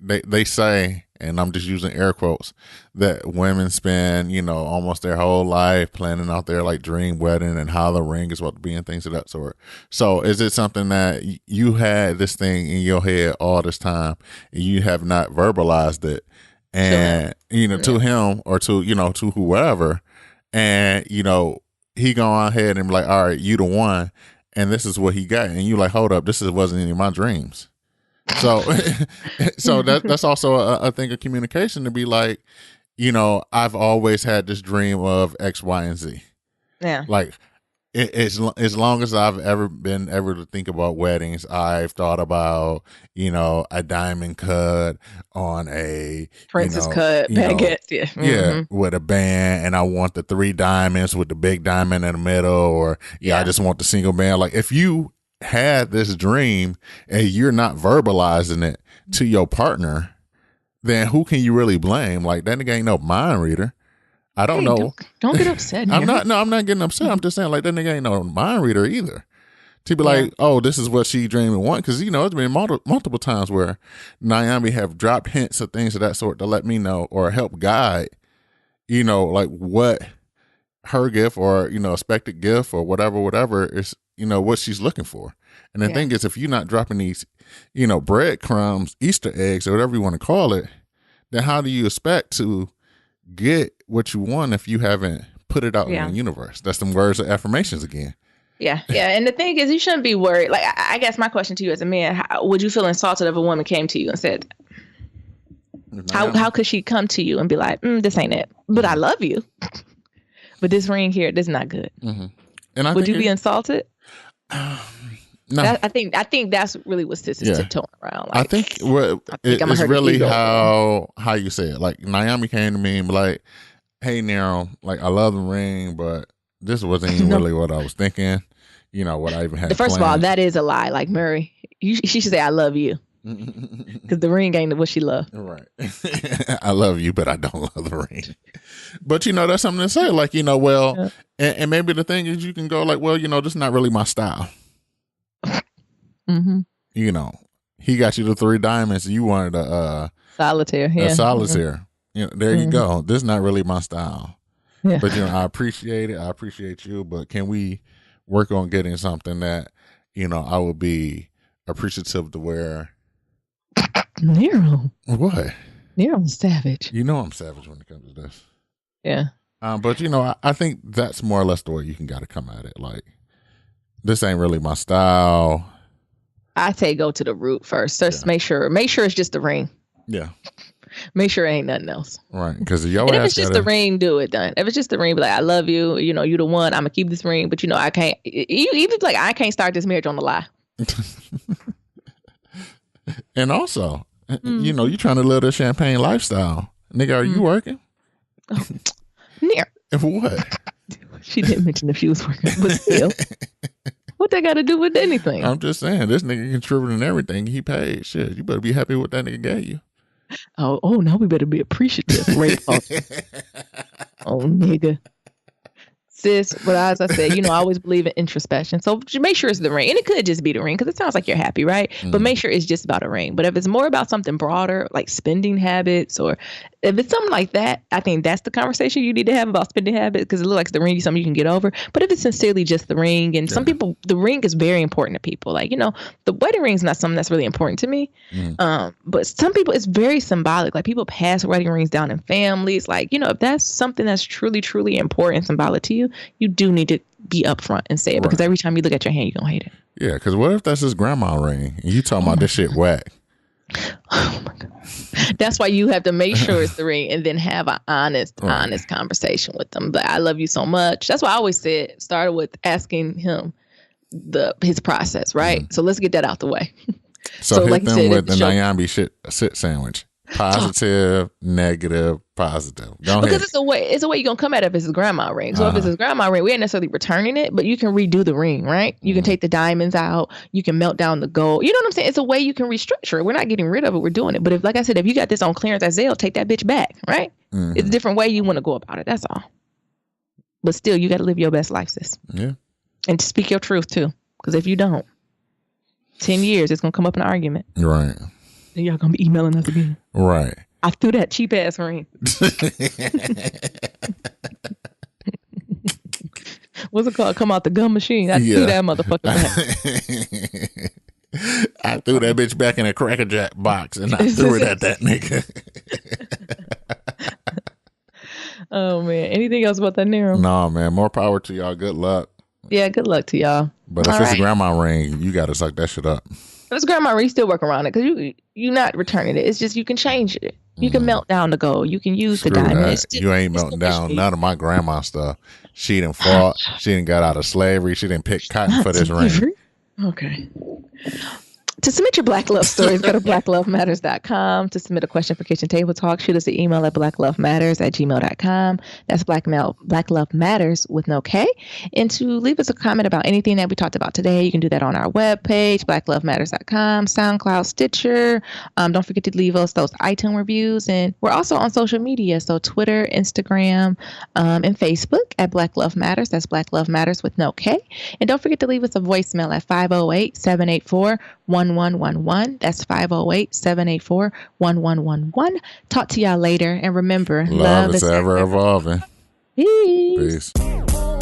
they say, and I'm just using air quotes, that women spend almost their whole life planning out their like dream wedding and how the ring is supposed to be and things of that sort. So is it something that you had this thing in your head all this time and you have not verbalized it, and to him or to to whoever, and he go on ahead and be like, all right, you the one, and this is what he got, and you like, hold up, wasn't any of my dreams. So that's also a thing of communication, to be like, I've always had this dream of X, Y, and Z. Yeah. Like, as long as I've ever been able to think about weddings, I've thought about, a diamond cut on a princess cut baguette. Yeah. Mm-hmm. Yeah. With a band, and I want the 3 diamonds with the big diamond in the middle, or I just want the single band. Like, if you had this dream and you're not verbalizing it to your partner, then who can you really blame? Like, that nigga ain't no mind reader. I don't know. Don't get upset. I'm not getting upset. I'm just saying, like, that nigga ain't no mind reader either. To be like, oh, this is what she dreamed and want. Because, it's been multiple times where Naomi have dropped hints of things of that sort to let me know or help guide, like what her gift or, expected gift or whatever is, what she's looking for. And the thing is, if you're not dropping these, breadcrumbs, Easter eggs, or whatever you want to call it, then how do you expect to get what you want if you haven't put it out in the universe? That's some words of affirmations again. Yeah. And the thing is, you shouldn't be worried. Like, I guess my question to you as a man, would you feel insulted if a woman came to you and said, how could she come to you and be like, this ain't it, but I love you, but this ring here, this is not good. Mm-hmm. And would you be insulted? No. I think that's really what Sis is tiptoeing around. Like, I think it's really how you say it. Like, Naomi came to me and be like, hey, Nero, like, I love the ring, but this wasn't even really what I was thinking. What I even had First planned. of all, that is a lie. Like, Murray, she should say, I love you. Because the ring ain't what she loved. Right. I love you, but I don't love the ring. But, that's something to say. Like, and maybe the thing is, you can go like, well, this is not really my style. Mm-hmm. He got you the 3 diamonds. You wanted a solitaire. A solitaire. Mm-hmm. There you go. This is not really my style. Yeah. But I appreciate it. I appreciate you. But can we work on getting something that I would be appreciative to wear? Nero. What? Nero's savage. I'm savage when it comes to this. Yeah. But I think that's more or less the way you can gotta come at it. Like, this ain't really my style. I say go to the root first. Just make sure it's just the ring. Yeah. Make sure it ain't nothing else. Right. Because if it's just the ring, do it done. If it's just the ring, be like, I love you. You know, you the one. I'm gonna keep this ring, but I can't. Even like I can't start this marriage on the lie. And also, you trying to live the champagne lifestyle, nigga. Are you working? Near. What? She didn't mention if she was working, but still. What that got to do with anything? I'm just saying, this nigga contributing everything he paid. Shit, you better be happy with what that nigga gave you. Oh, now we better be appreciative. Oh, nigga. Sis, but as I said, I always believe in introspection. So make sure it's the ring. And it could just be the ring because it sounds like you're happy, right? But make sure it's just about a ring. But if it's more about something broader, like spending habits, or if it's something like that, I think that's the conversation you need to have about spending habits, because it looks like the ring is something you can get over. But if it's sincerely just the ring, and some people, the ring is very important to people. Like, the wedding ring is not something that's really important to me. But some people, it's very symbolic. Like, people pass wedding rings down in families. Like, if that's something that's truly, truly important and symbolic to you, you do need to be upfront and say it, because every time you look at your hand, you're going to hate it. Yeah, because what if that's his grandma ring and you talking about this shit whack? Oh my God. That's why you have to make sure it's the ring and then have an honest conversation with them. But I love you so much. That's why I always started with asking him his process, right? So let's get that out the way. So hit them with the Nyambi sit sandwich. Positive, negative, positive. Because it's a way you're gonna come at it if it's his grandma ring. So if it's his grandma ring, we ain't necessarily returning it, but you can redo the ring, right? You can take the diamonds out, you can melt down the gold. You know what I'm saying? It's a way you can restructure it. We're not getting rid of it, we're doing it. But if, like I said, if you got this on clearance at Zelle, take that bitch back, right? It's a different way you want to go about it. That's all. But still, you got to live your best life, sis. Yeah. And to speak your truth too, because if you don't, 10 years it's gonna come up in an argument. Right. And y'all gonna be emailing us again. Right. I threw that cheap ass ring. What's it called? Come out the gum machine. I threw that motherfucker back. I threw that bitch back in a Cracker Jack box and I threw it at that nigga. Oh man. Anything else about that Nero? No, man. More power to y'all. Good luck. Yeah, good luck to y'all. But if it's a grandma ring, you gotta suck that shit up. If it's grandma ring, you still work around it, because you're not returning it. It's just you can change it. You can melt down the gold. You can use the diamonds. You ain't melting down none of my grandma stuff. She done fought. She done got out of slavery. She done picked cotton for this ring. Okay. To submit your Black Love stories, go to blacklovematters.com. To submit a question for Kitchen Table Talk, shoot us an email at blacklovematters@gmail.com. That's Black Love Matters with no K. And to leave us a comment about anything that we talked about today, you can do that on our webpage, blacklovematters.com, SoundCloud, Stitcher. Don't forget to leave us those iTunes reviews. And we're also on social media, so Twitter, Instagram, and Facebook at Black Love Matters. That's Black Love Matters with no K. And don't forget to leave us a voicemail at 508-784-1111. That's 508-784-1111. Talk to y'all later. And remember, love is ever evolving. Peace. Peace.